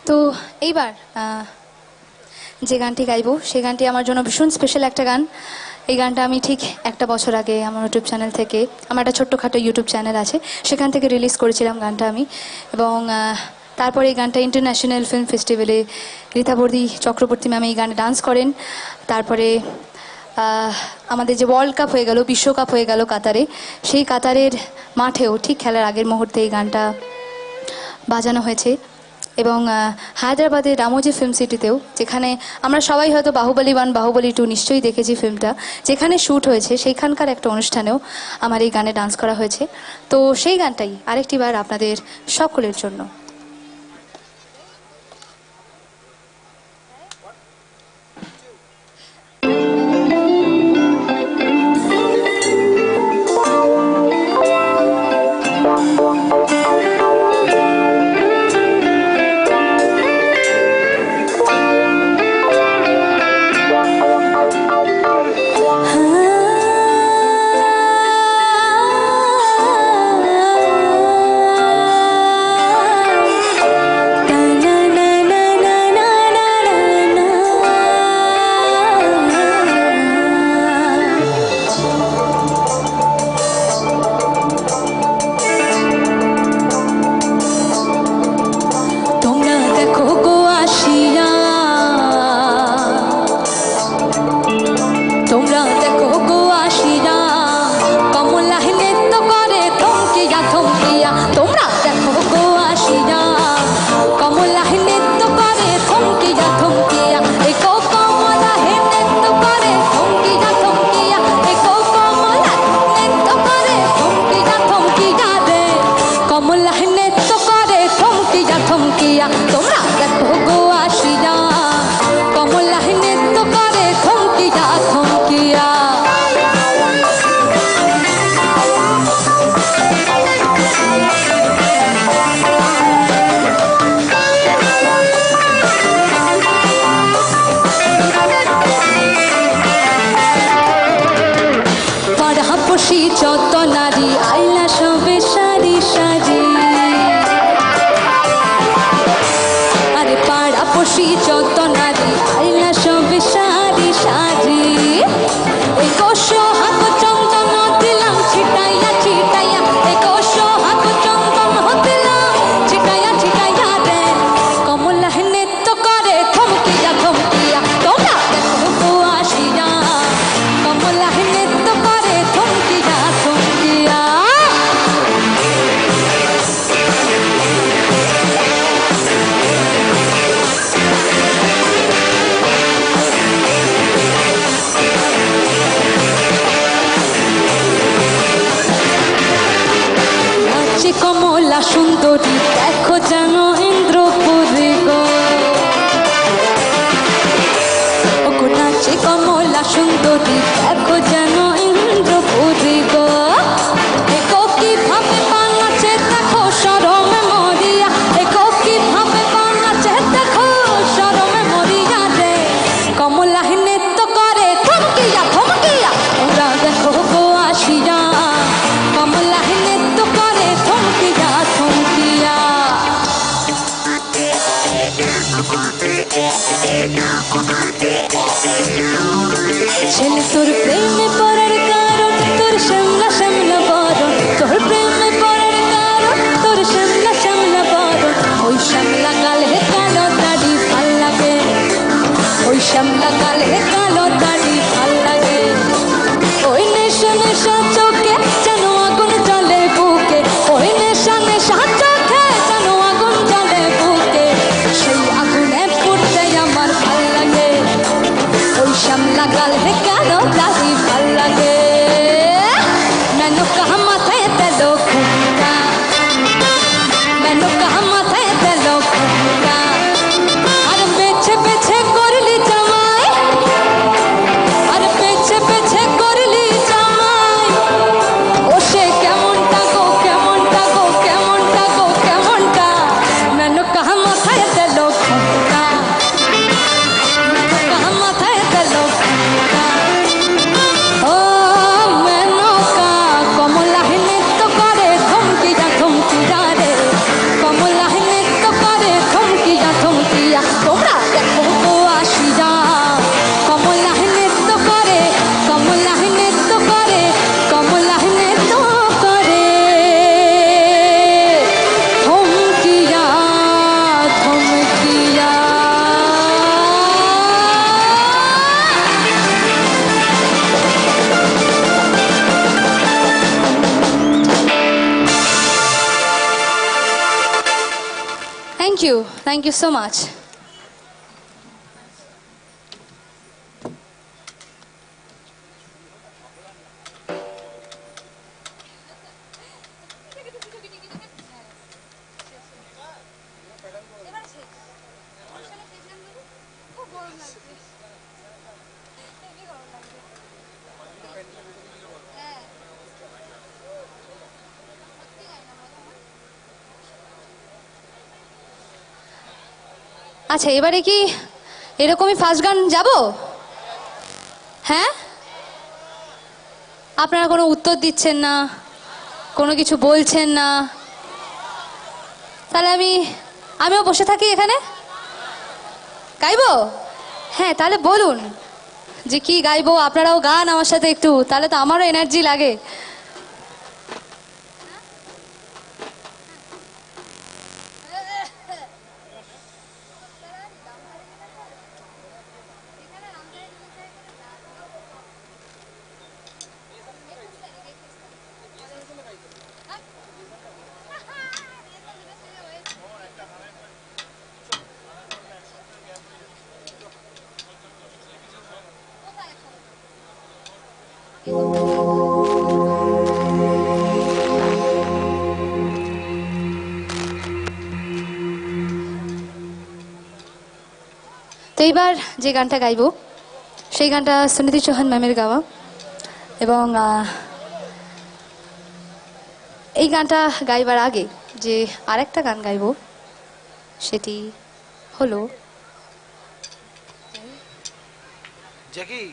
তো এইবার যে গানটি গাইবো সেই গানটি আমার জন্য ভীষণ স্পেশাল একটা গান। এই গানটা আমি ঠিক একটা বছর আগে আমার ইউটিউব চ্যানেল থেকে, আমার একটা ছোট্টখাটো ইউটিউব চ্যানেল আছে, সেখান থেকে রিলিজ করেছিলাম গানটা আমি। এবং তারপরে এই গানটা ইন্টারন্যাশনাল ফিল্ম ফেস্টিভ্যালে রীতাবর্দী চক্রবর্তী ম্যাম এই গানে ডান্স করেন। তারপরে আমাদের যে ওয়ার্ল্ড কাপ হয়ে গেল, বিশ্বকাপ হয়ে গেল কাতারে, সেই কাতারের মাঠেও ঠিক খেলার আগের মুহূর্তে এই গানটা বাজানো হয়েছে। এবং হায়দ্রাবাদের রামোজি ফিল্ম সিটিতেও, যেখানে আমরা সবাই হয়তো বাহুবলী 1 বাহুবলী 2 নিশ্চয়ই দেখেছি ফিল্মটা, যেখানে শ্যুট হয়েছে সেইখানকার একটা অনুষ্ঠানেও আমার এই গানে ডান্স করা হয়েছে। তো সেই গানটাই আরেকটি বার আপনাদের সকলের জন্য। সুন্দরী দেখো যেন ইন্দ্রপুরী গো, ওগো নাচে কমলা সুন্দরী দেখো যেন ইন্দ্রপুরী গো। দেখো কিভাবে পা নাচে দেখো শরমে মরিয়া, দেখো কিভাবে পা নাচে দেখো শরমে মরিয়া রে। কমলা নৃত্য করে থমকিয়া থমকিয়া, ওরা দেখো গো আসিয়া। কমলা নৃত্য করে থমকিয়া থমকিয়া। ছেলে তোর প্রেমে পড়ার কারণ তোর শ্যামলা শ্যামলা বরণ, তোর প্রেমে পড়ার কারণ তোর শ্যামলা শ্যামলা বরণ। ওই শ্যামলা গালে কালো দাড়ি ভাল লাগে, ওই শ্যামলা গালে কালো দাড়ি ভাল লাগে। ওই নেশা নেশা চোখে যেন আগুন জ্বলে বুকে, ওই নেশা নেশা চোখে যেন আগুন জ্বলে বুকে। সেই আগুনে পুড়তে আমার ভাল লাগে, ওই শ্যামলা গালে কালো দাড়ি ভাল লাগে। Menka thank you so much. আচ্ছা, এবারে কি এরকমই ফার্স্ট গান যাব? হ্যাঁ, আপনারা কোনো উত্তর দিচ্ছেন না, কোনো কিছু বলছেন না, তাহলে আমিও বসে থাকি এখানে, গাইবো? হ্যাঁ, তাহলে বলুন যে কি গাইবো, আপনারাও গান আমার সাথে একটু, তাহলে তো আমারও এনার্জি লাগে। তো এইবার যে গানটা গাইব সেই গানটা সুনীতি চৌহান ম্যামের গাওয়া, এবং এই গানটা গাইবার আগে যে আরেকটা গান গাইব সেটি হলো জ্যাকি।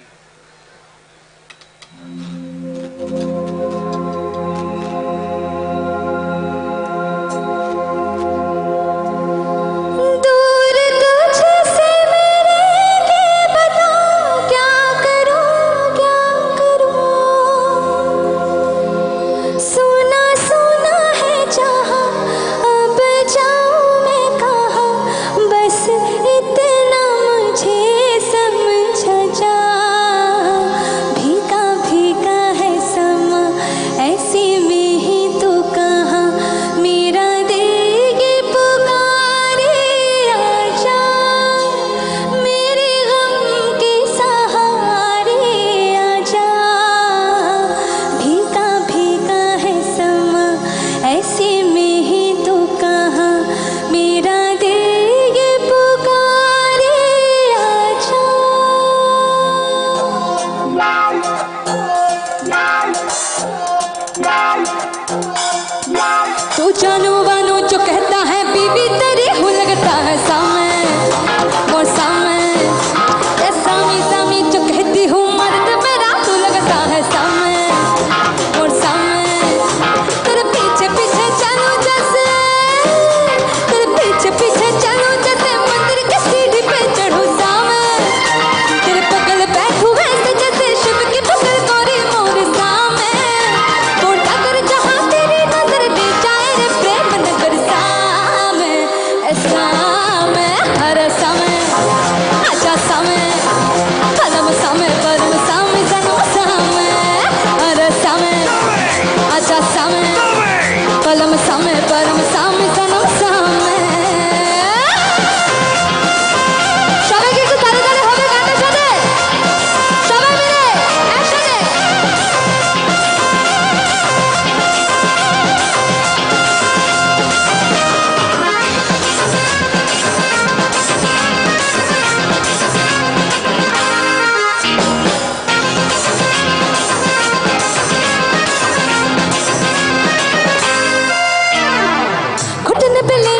तो जानू वानू जो कहता है बीबी तेरी हूँ लगता है सामे वो सामे, ये सामी सामी जो कहती हूँ मर्द मेरा तू लगता है सामे वो सामे। तेरे पीछे पीछे चलूं जैसे, तेरे पीछे पीछे चलूं जैसे मंदिर की सीढ़ी पे चढ़ूं सामे, तेरे बगल बैठूं वैसे जैसे शिव की बगल गोरी मोर सामे। वो डगर जहाँ तेरी नजर ले जाए रे प्रेम नगर सामे, सामे हर सामे आजा सामे कलम सामे परम सामे जन्म सामे हर सामे आजा सामे कलम सामे परम सामे जन्म सामे। সবাই কি একটু তালে তালে হবে গানটার সাথে? সবাই মিলে একসাথে। घुटने पे ले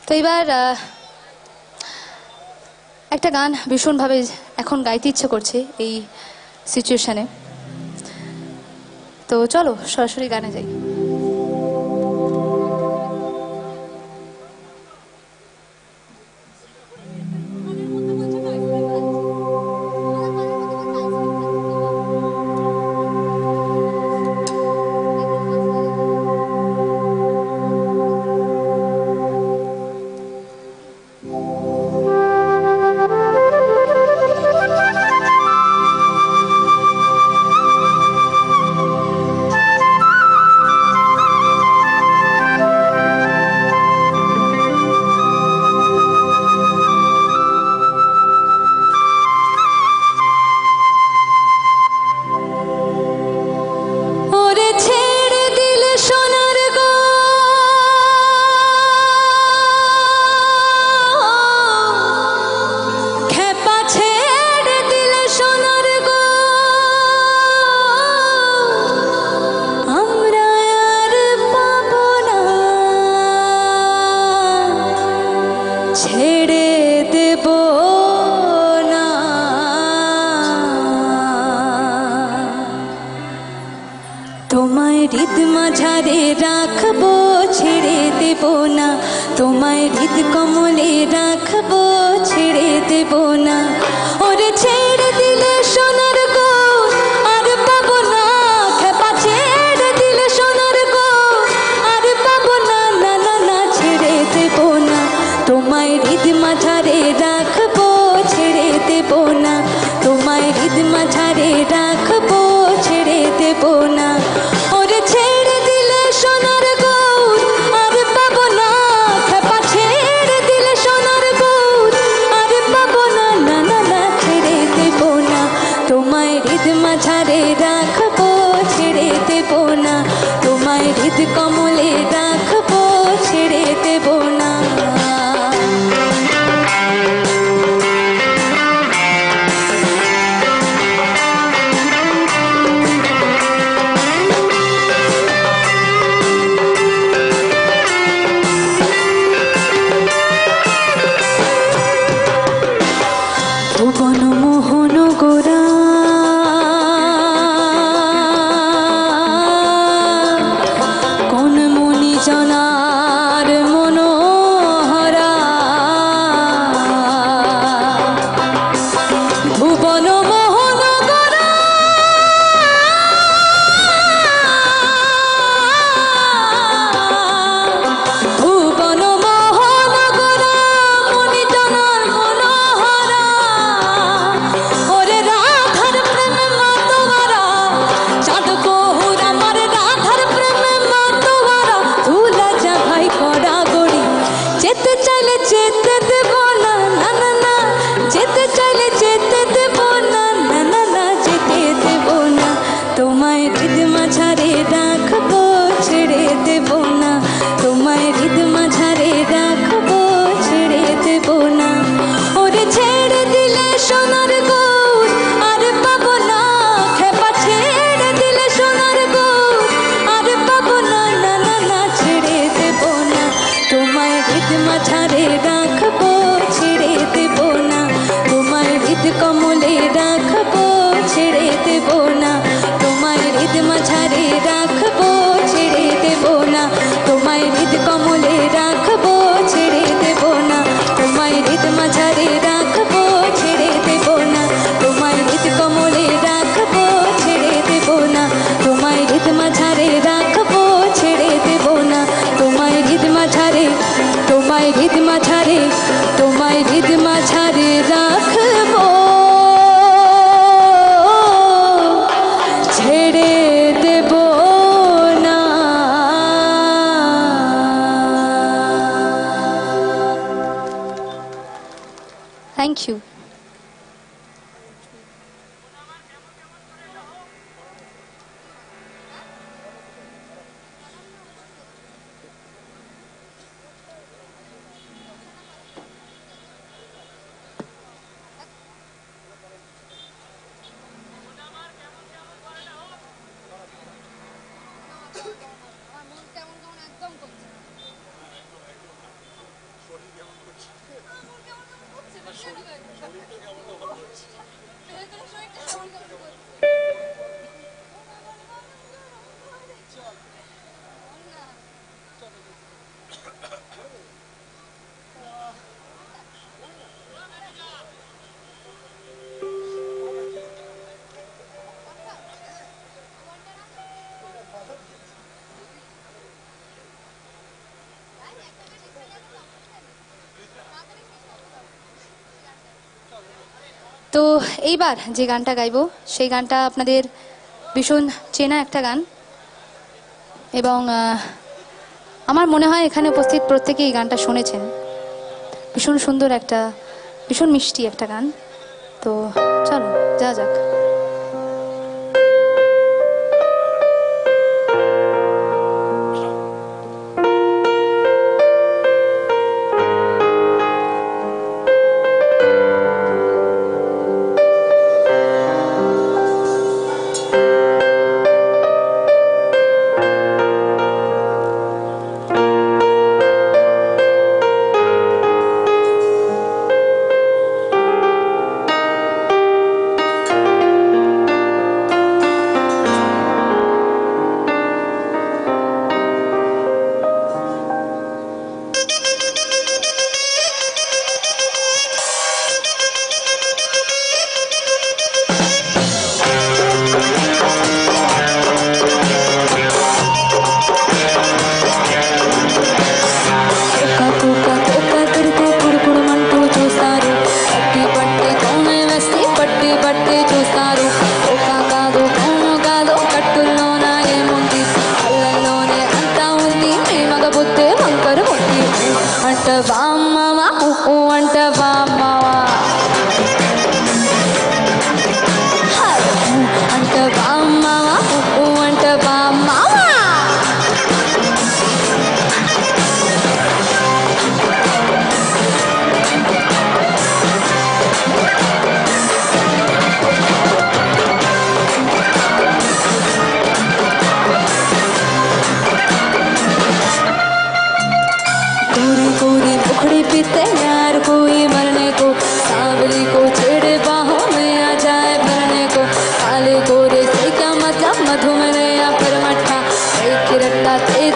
তো এবার একটা গান ভীষণভাবে এখন গাইতে ইচ্ছে করছে এই সিচুয়েশনে। তো চলো সরাসরি গানে যাই। তোমায় হৃদ মাঝারে রাখবো, ছেড়ে দেব না। তোমায় হৃদ কমলে রাখবো, ছেড়ে দেব না। ওরে ছেড়ে দিলে সোনার গো আর পাবো না, খেপা ছেড়ে দিলে সোনার গো আর পাবো না, না না না ছেড়ে দেব না। তোমায় হৃদ মাঝারে রাখবো, ছেড়ে দেব না। তোমায় হৃদ মাঝারে রাখবো, ছেড়ে দেব না। ওরে ছেড়ে দিলে সোনার গৌর আর পাবো না, খেপা ছেড়ে দিলে সোনার গৌর আর পাবো না, না না না ছেড়ে দেব না। তোমায় হৃদ মাঝারে রাখবো, ছেড়ে দেব না। তোমায় হৃদ কমলে রাখবো, ছেড়ে দেব না। ভুবন মোহন গোরা কোন মনি জনার মনোহরা, ভুবন মোহন গোরা ভুবন মোহন গোরা মনি জনার মনোহরা। ওরে রাধার প্রেমে মাতোয়ারা, চাঁদ গৌর আমার রাধার প্রেমে মাতোয়ারা। ভুলা যা ভাই করা গড়ি, যেতে চাইলে যেতে দেব না, না না না যেতে চাইলে যেতে দেব না, না না না যেতে দেব না। তোমায় হৃদ মাঝারে রাখবো, ছেড়ে দেব না। তোমায় হৃদ মাঝারে রাখবো, ছেড়ে দেব না। ওরে ছেড়ে দিলে সোনার গৌর আর পাবো না, খেপা ছেড়ে দিলে সোনার গৌর আর পাবো না, না না না ছেড়ে দেব না। তোমায় হৃদ মাঝারে রাখবো, ছেড়ে দেব না। তোমায় হৃদ কমলে রাখবো, ছেড়ে দেব না। তোমায় হৃদ মাঝারে রাখবো, ছেড়ে দেব না। তোমায় হৃদ কমলে রাখবো, ছেড়ে দেব না। তোমায় হৃদ মাঝারে রাখবো, ছেড়ে দেব না। তোমায় হৃদ কমলে রাখবো, ছেড়ে দেব না। তোমায় হৃদ মাঝারে রাখবো, ছেড়ে দেব না। তোমায় হৃদ মাঝারে, তোমায় হৃদ মাঝারে, তোমায় হৃদ মাঝারে রাখবো, ছেড়ে দেব না। Thank you. তো এইবার যে গানটা গাইবো সেই গানটা আপনাদের ভীষণ চেনা একটা গান এবং আমার মনে হয় এখানে উপস্থিত প্রত্যেকেই এই গানটা শুনেছেন। ভীষণ সুন্দর একটা, ভীষণ মিষ্টি একটা গান। তো চলো যা যাক।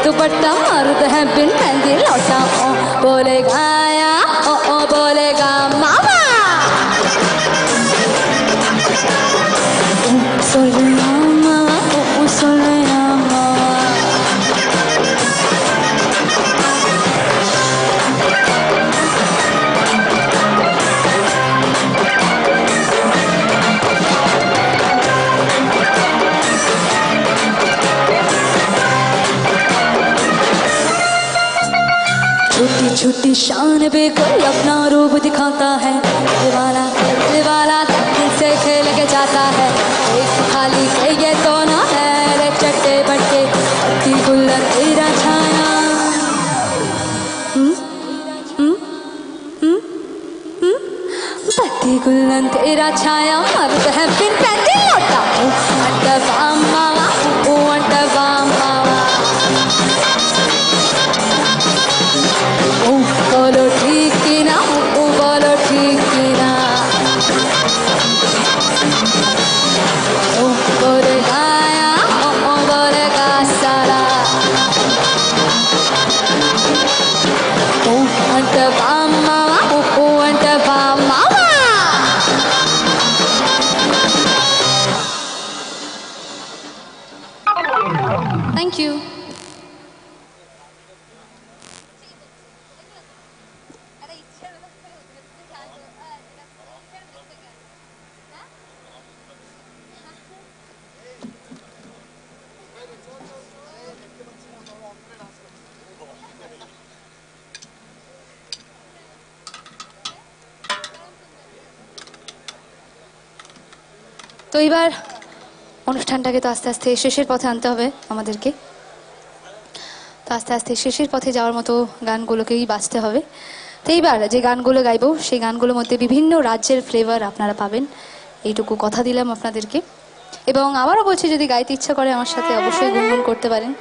दुपट्टा मर्द है बिन मेहंदी लौटा ओ बोलेगा या ओ बोलेगा मामा सोनिया मामा ओ सोनिया मामा छोटी छोटी शान पे कोई अपना रूप दिखाता है, दीवाना दिल से खेल के जाता है। एक खाली के ये दोनों है रे चट्टे बट्टे पट्टी गुल्लर तेरा छाया पट्टी गुल्लर तेरा छाया मर्द है बिन पैंती लौटा अंडवा मामा अंडवा मामा बोलो ठीक की ना बोलो ठीक की ना बोले गाया बोले गा सारा अंटवा मामा अंटवा मामा थैंक यू। তো এবার অনুষ্ঠানটাকে তো আস্তে আস্তে শেষের পথে আনতে হবে আমাদেরকে। তো আস্তে আস্তে শেষের পথে যাওয়ার মতো গানগুলোকেই বাঁচতে হবে। তো এইবার যে গানগুলো গাইবো সেই গানগুলোর মধ্যে বিভিন্ন রাজ্যের ফ্লেভার আপনারা পাবেন, এইটুকু কথা দিলাম আপনাদেরকে। এবং আবারও বলছি, যদি গাইতে ইচ্ছা করে আমার সাথে অবশ্যই গুনগুন করতে পারেন।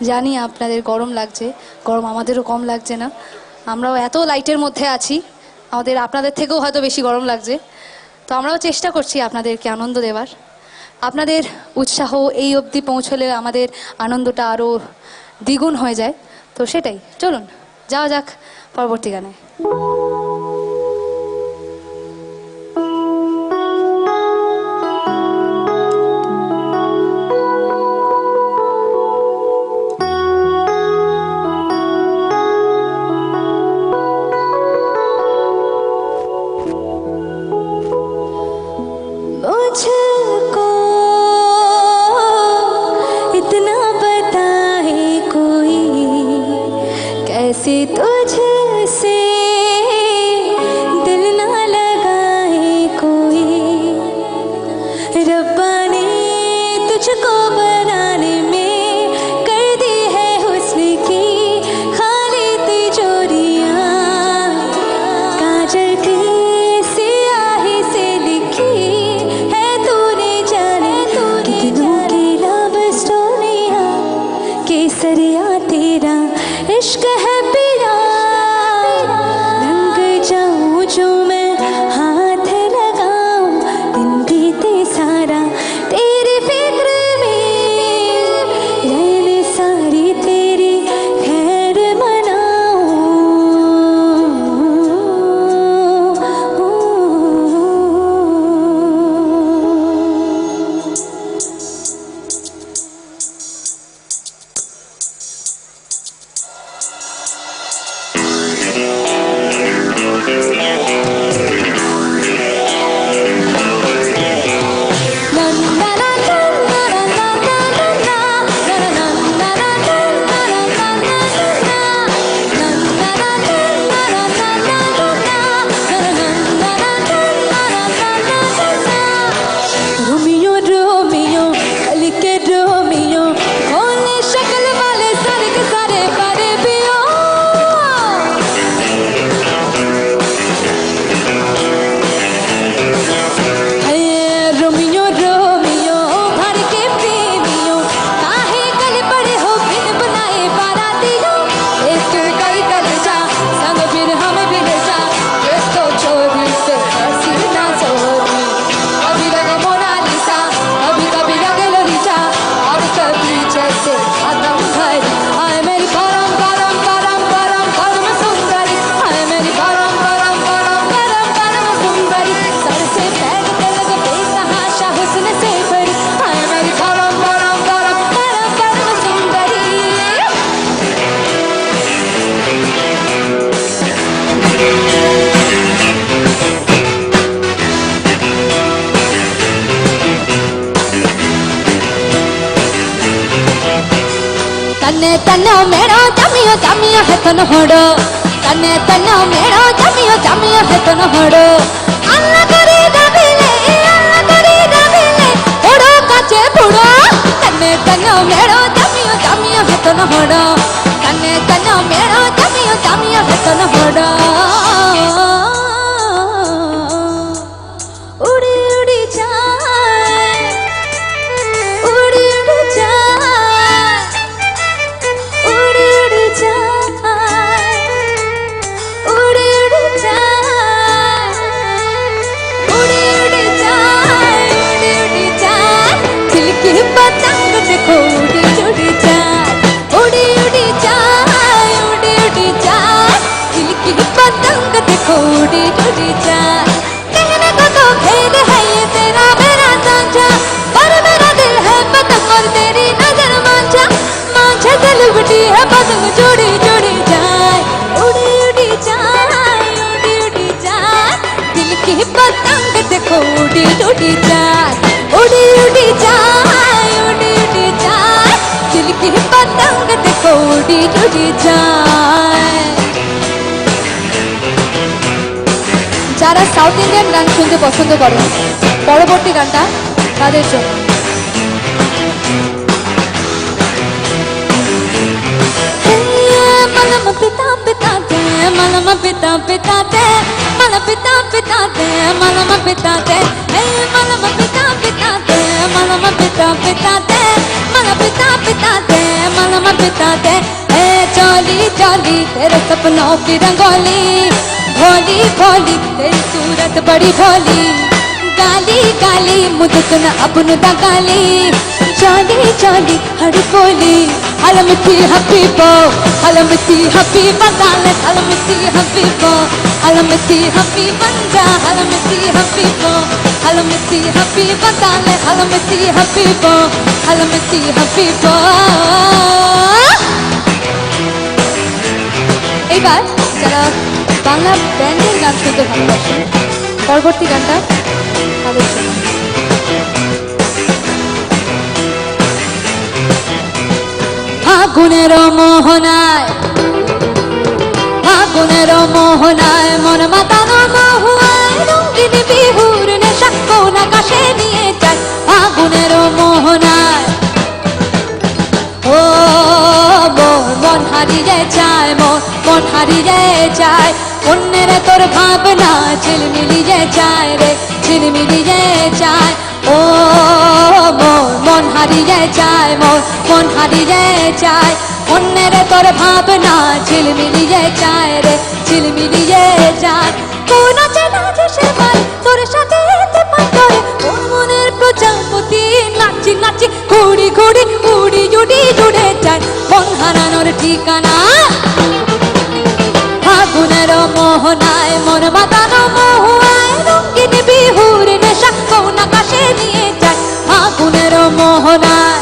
জানি আপনাদের গরম লাগছে, গরম আমাদেরও কম লাগছে না, আমরাও এত লাইটের মধ্যে আছি, আপনাদের থেকেও হয়তো বেশি গরম লাগছে। তো আমরাও চেষ্টা করছি আপনাদেরকে আনন্দ দেওয়ার। আপনাদের উৎসাহ এই অবধি পৌঁছলে আমাদের আনন্দটা আরও দ্বিগুণ হয়ে যায়। তো সেটাই, চলুন যাওয়া যাক পরবর্তী গানে। तन्ने तन्नो मेड़ो जमियो जमियो है तन होड़ो तन्ने तन्नो मेड़ो जमियो जमियो है तन होड़ो अल्लाह करे दबिले ओड़ो काचे बुड़ो तन्ने तन्नो मेड़ो जमियो जमियो है तन होड़ो तन्ने तन्नो मेड़ो जमियो जमियो है तन होड़ो उड़ी उड़ी जाए उड़ी उड़ी जाए उड़ी उड़ी जाए उड़ी उड़ी जाए उड़ी उड़ी जाए उड़ी उड़ी जाए दिल की पतंग देखो उड़ी उड़ी जाए उड़ी उड़ी जाए उड़ी उड़ी जाए दिल की पतंग देखो उड़ी उड़ी जाए कहने को तो खेल है ये तेरा मेरा साझा पर मेरा दिल है पतंग और तेरी नजर मांझा मांझा दिल उड़ी है पतंग जुड़ी जुड़ी जाए उड़ी उड़ी जाए उड़ी उड़ी जाए दिल की पतंग देखो उड़ी उड़ी जाए उड़ी उड़ी जाए उड़ी उड़ी जाए दिल की पतंग देखो उड़ी उड़ी जाए যারা সাউথ ইন্ডিয়ান গান শুনতে পছন্দ করে পরবর্তী গানটা তাদের জন্য मलम पिता पिता दे मलम पिता पिता दे मल पिता पिता दे मलम पिता दे मलम पिता पिता दे मलम पिता पिता दे मल पिता पिता दे मलम पिता दे चौली चौली तेरे सपनों की रंगोली भोली भोली तेरी सूरत बड़ी भोली गाली गाली मुझे सुन अपनु दा गाली चौली चौली हड़ी बोली हलमती हबीबो हलमती हबीबा गाले हलमती हबीबो हलमती हबीबंजा हलमती हबीबो हलमती हबीबा गाले हलमती हबीबो हलमती हबीबो এবার যারা বাংলা ব্যান্ডের গান শুনতে ভালোবাসেন পরবর্তী গানটা তাদের জন্য ফাগুনের মোহনায় ফাগুনের মোহনায় মন মাতানো মহুয়ায় রঙিন বিহুর নেশা কোন আকাশে নিয়ে যায় ফাগুনের মোহনায় ও মন হারিয়ে যায় মন হারিয়ে যায় অন্যের তোর ভাবনা ঝিলমিলিয়ে যায় রে ঝিলমিলিয়ে যায় ও মন হারিয়ে যায় মন হারিয়ে যায় অন্যের তোর ভাবনা ঝিলমিলিয়ে যায় রে ঝিলমিলিয়ে যায় কোন চেনা দেশের মান তোর সাথে এতে পাতরে ও মনের প্রজাপতি নাচি নাচি ঘুড়ি ঘুড়ি উড়ি উড়ি উড়ে যায় মন হারানোর ঠিকানা ফাগুনের মোহনায় মন মাতানো মহুয়ায় রঙিন বিহুর নেশা কোন আকাশে নিয়ে যায় ফাগুনের মোহনায়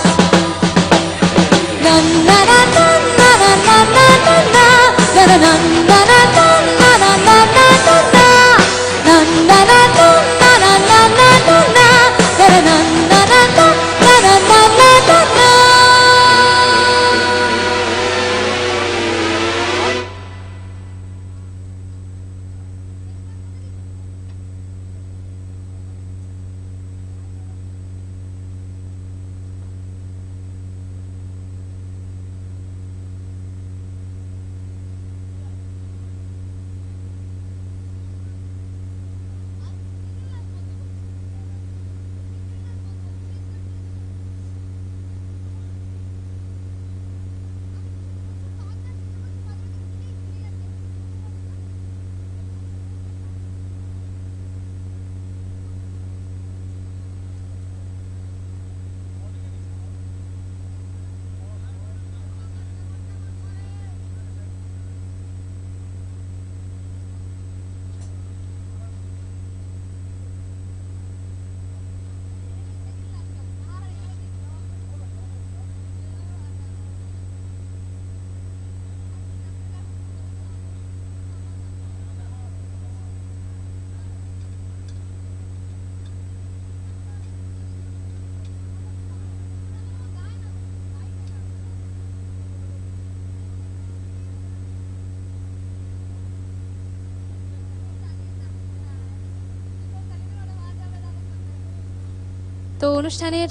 তো অনুষ্ঠানের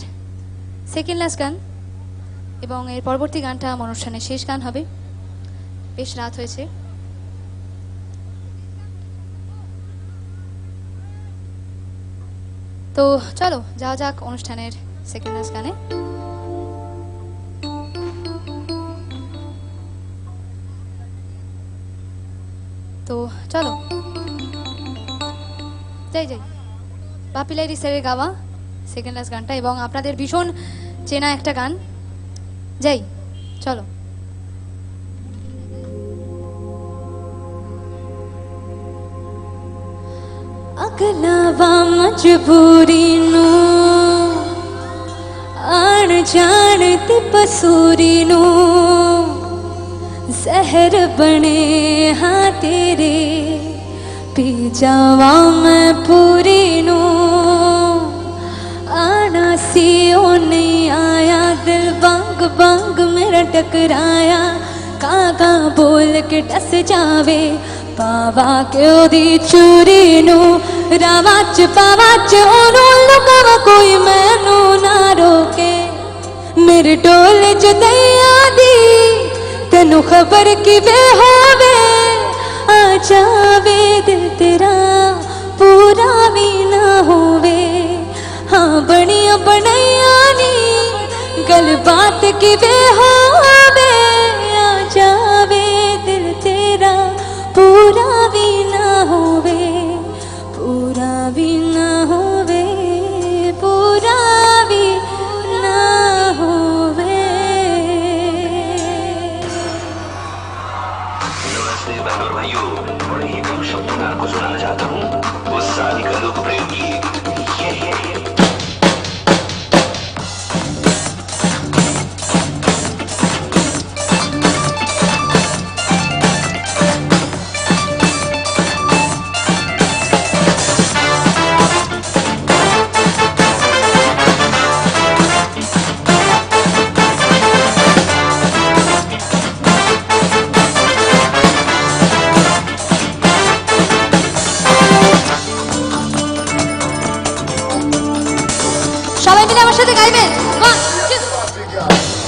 সেকেন্ড লাস্ট গান এবং এর পরবর্তী গানটা আমার অনুষ্ঠানের শেষ গান হবে। বেশ রাত হয়েছে। তো চলো যাওয়া যাক অনুষ্ঠানের সেকেন্ড লাস্ট গানে। তো চলো যাই যাই বাপিলাইরি স্যারের গাওয়া সেকেন্ড লাস্ট গানটা এবং আপনাদের ভীষণ চেনা একটা গান। যাই চলো। अगलावा मजबूरी नो आण जानती पसूरी नो जहर बने हाँ तेरे पी जावा मैं पूरी नो आना सी ओ नहीं आया दिल बांग बांग मेरा टकराया कागा बोल के डस जावे पावा के ओदी चूरी नू रावाच पावाच ओनू लुकावा कोई मैनू ना रोके मेरे डोले च दैया दी तेनू खबर की वे होवे आ जावे दिल तेरा पूरा भी ना होवे हाँ बनिया बनैया नी गल बात की वे होवे आ जावे दिल तेरा पूरा भी ना होवे पूरा भी ना होवे पूरा भी ना होवे नमस्ते बहनों और भाइयों, बड़े ही कम शब्दों में आपको सुनाना चाहता हूँ उस साली का लोकप्रिय गीत ये সবাই মিলে আমার সাথে গাইবেন।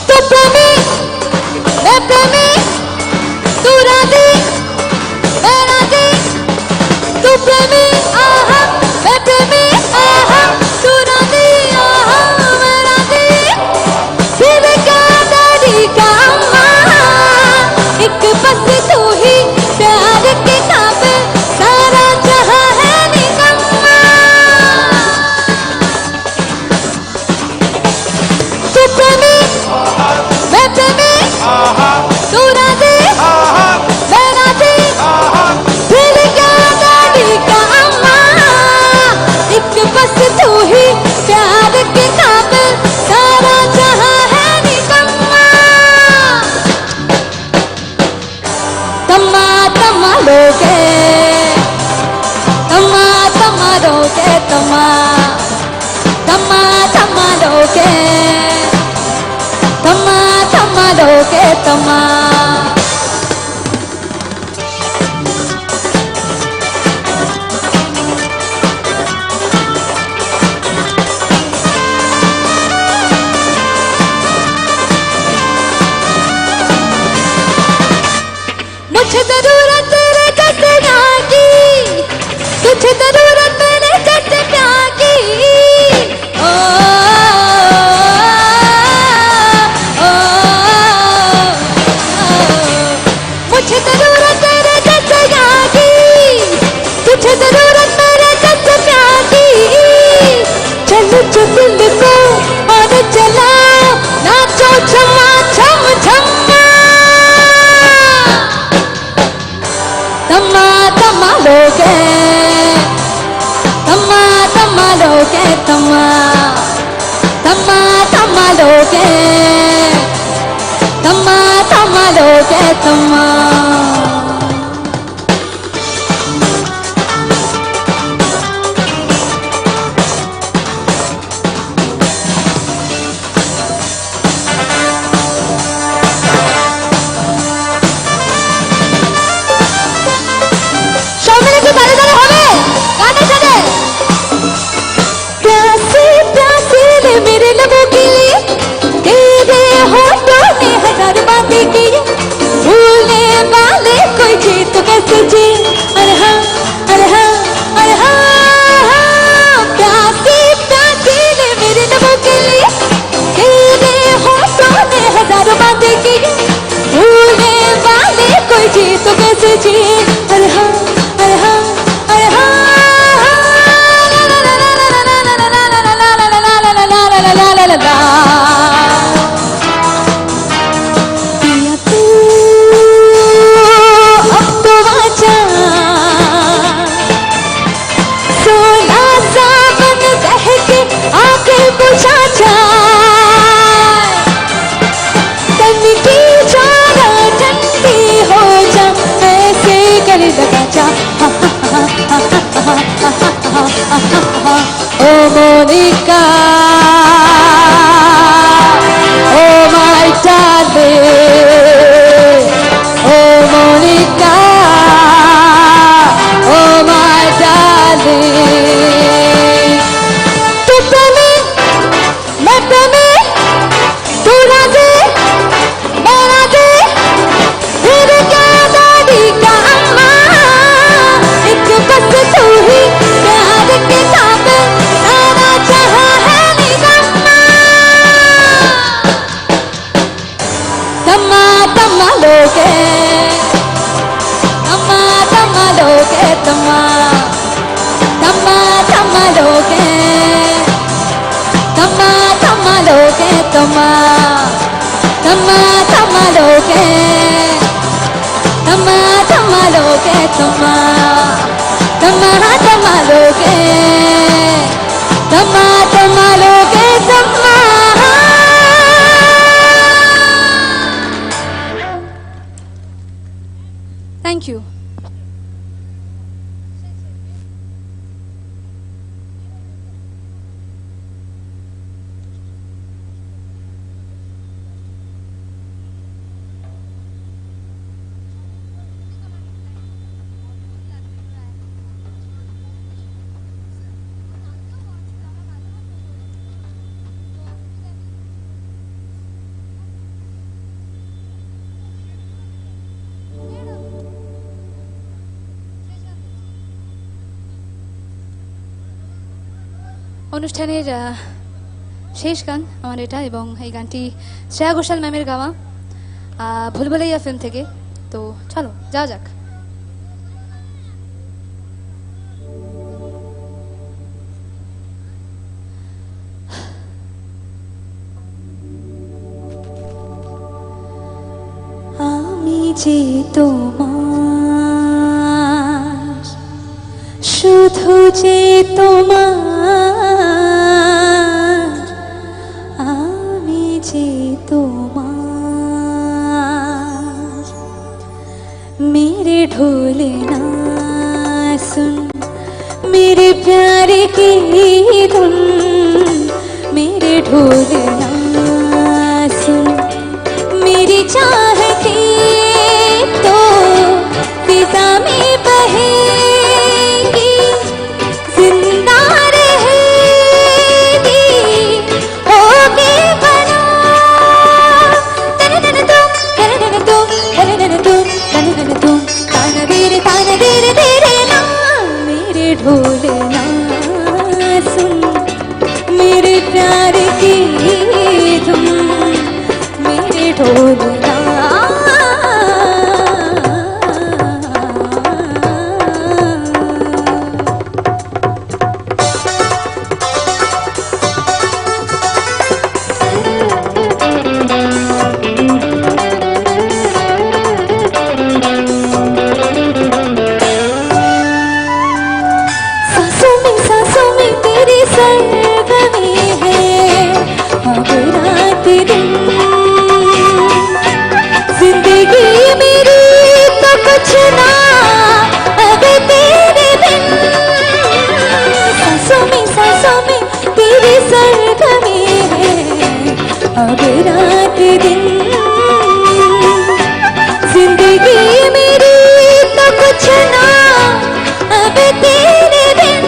तो प्रेमी मैं प्रेमी तू राधी मैं राधी तू प्रेमी आहा मैं प्रेमी आहा तू राधी आहा मैं राधी फिर क्या दादी का अम्मा एक बस तू ही प्यार के काबिल सारा जहां है निकम्मा तू प्रेमी मैं प्रेमी तू राधी मैं राधी फिर क्या दादी का अम्मा एक बस तू ही प्यार के काबिल सारा जहां है निकम्मा तम्मा तम्मा लोगे तम्मा तम्मा लोगे तम्मा तम्मा तम्मा लोगे तम्मा तम्मा लोगे तम्मा मुझे जरूरत तेरे कटना की तुझे जरूरत मेरे कटना की ओ, ओ, मुझे जरूरत तेरे कटना की तुझे जरूरत मेरे कटना की चलो जो दिल को और चलाओ नाचो छमा छम छम्मा तम्मा तम्मा लोगे तम्मा तम्मा लोगे तम्मा तम्मा तम्मा लोगे तम्मा तम्मा लोगे तम्मा সব মিলে একটু তালে তালে হবে গানের সাথে প্যাসি প্যাসি लोगे तमा तमा लोगे तमा तमा तमा लोगे तमा तमा लोगे तमा থ্যাংক ইউ। অনুষ্ঠানের শেষ গান আমার এটা, এবং এই গানটি শ্রেয়া ঘোষাল ম্যামের গাওয়া ভুলভুলাইয়া ফিল্ম থেকে। তো চলো যাওয়া যাক। আমি যে তোমার শুধু যে তোমার আমি যে তোমার मेरे ढोले ना सुन मेरे प्यारे की धुन मेरे ढोले ना सुन मेरी चाहती तो फिजा में बहेगी जिंदा रहेगी होगी बना तन तन तुम तन तन तुम तन तन तुम तन तन तुम ताना धीरे ना मेरे ढोले ना सुन मेरे प्यार की धुन मेरे ढोले ना सांसों में तेरी सरगमी है अब रात दिन जिंदगी मेरी तो कुछ ना अब तेरे बिन सांसों में तेरी सरगमी है अब रात दिन जिंदगी मेरी तो कुछ ना अब तेरे बिन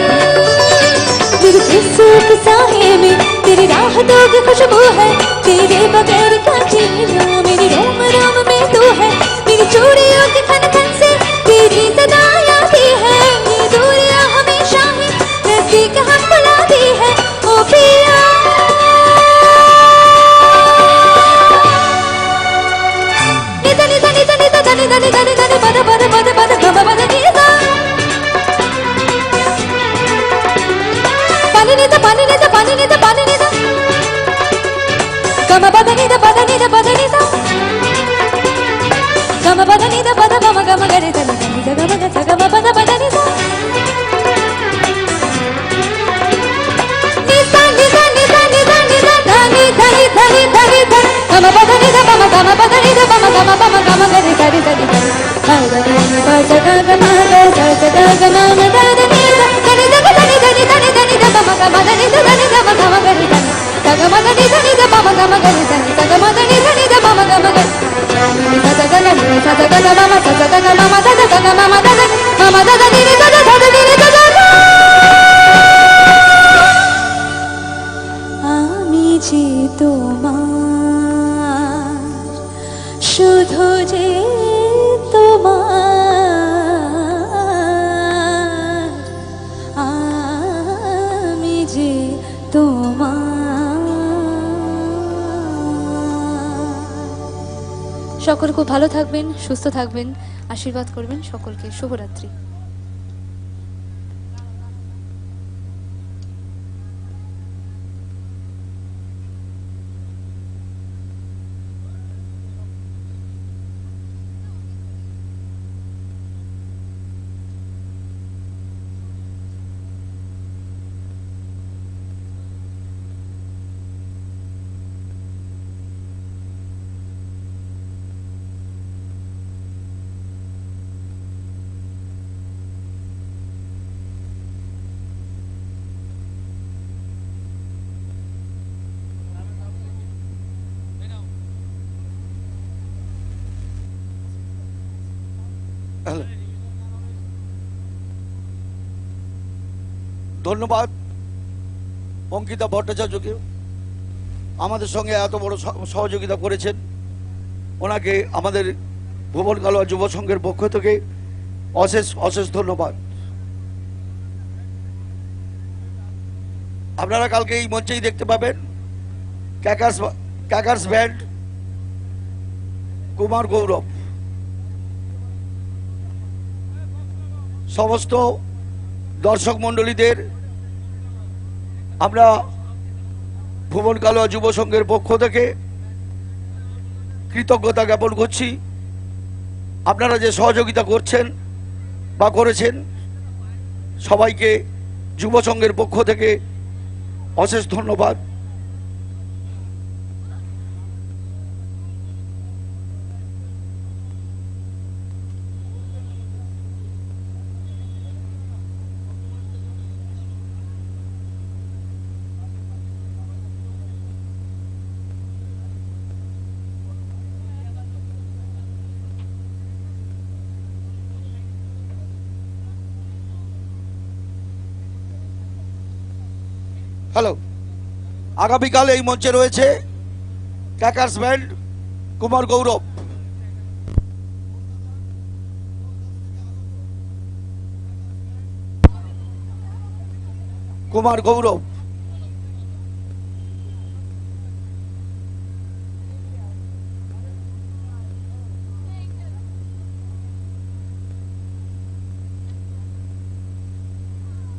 तेरे सूख साहे में तेरी राहतों की खुशबू है तेरे बगैर क्या जीना मेरी रोम रोम में तू है मेरी चूड़ियों के खन खन से तेरी सदा आती है ये दूरियां हमेशा ही नजदीक हम बुलाती है ओ पिया निदा निदा निदा निदा धनी धनी धनी धनी बद बद बद बद गम बद निदा पानी निदा पानी निदा पानी निदा पानी निदा गम बद निदा बद निदा बद निदा गम बद निदा बद गम गम गरे धनी धनी गम गम गम बद बद निदा निदा निदा निदा निदा निदा धनी धनी धनी धनी धनी गम बद निदा गम गम बद निदा गम गम गम गम गरे धनी धनी धनी हर धनी बद गम गम गम धनी निदा धनी धनी धनी धनी धनी गम गम धनी धनी गम गम गरे धनी गम धनी धनी गम गम गरे धनी गम धनी धनी गम गम गरे सदा गम सदा गम मम सदा गम मम सदा गम मम सदा मम सदा नीरे सदा सदा नीरे सदा আমি যে তোমার শুধু যে তোমার আমি যে তোমার সকল খুব ভালো থাকবেন, সুস্থ থাকবেন, আশীর্বাদ করবেন সকলকে। শুভরাত্রি। ধন্যবাদ অঙ্কিতা ভট্টাচার্যকে, আমাদের সঙ্গে এত বড় সহযোগিতা করেছেন। ওনাকে আমাদের ভুবন কালোয়া যুব সংঘের পক্ষ থেকে অশেষ অশেষ ধন্যবাদ। আপনারা কালকে এই মঞ্চেই দেখতে পাবেন ক্যাকার্স ব্যান্ড কুমার গৌরব। সমস্ত দর্শক মণ্ডলীদের আমরা ভুবন কালোয়া যুব সংঘের পক্ষ থেকে কৃতজ্ঞতা জ্ঞাপন করছি। আপনারা যে সহযোগিতা করছেন বা করেছেন, সবাইকে যুব সংঘের পক্ষ থেকে অশেষ ধন্যবাদ। হ্যালো, আগামীকাল এই মঞ্চে রয়েছে ক্যাকার্স ব্যান্ড কুমার গৌরব। কুমার গৌরব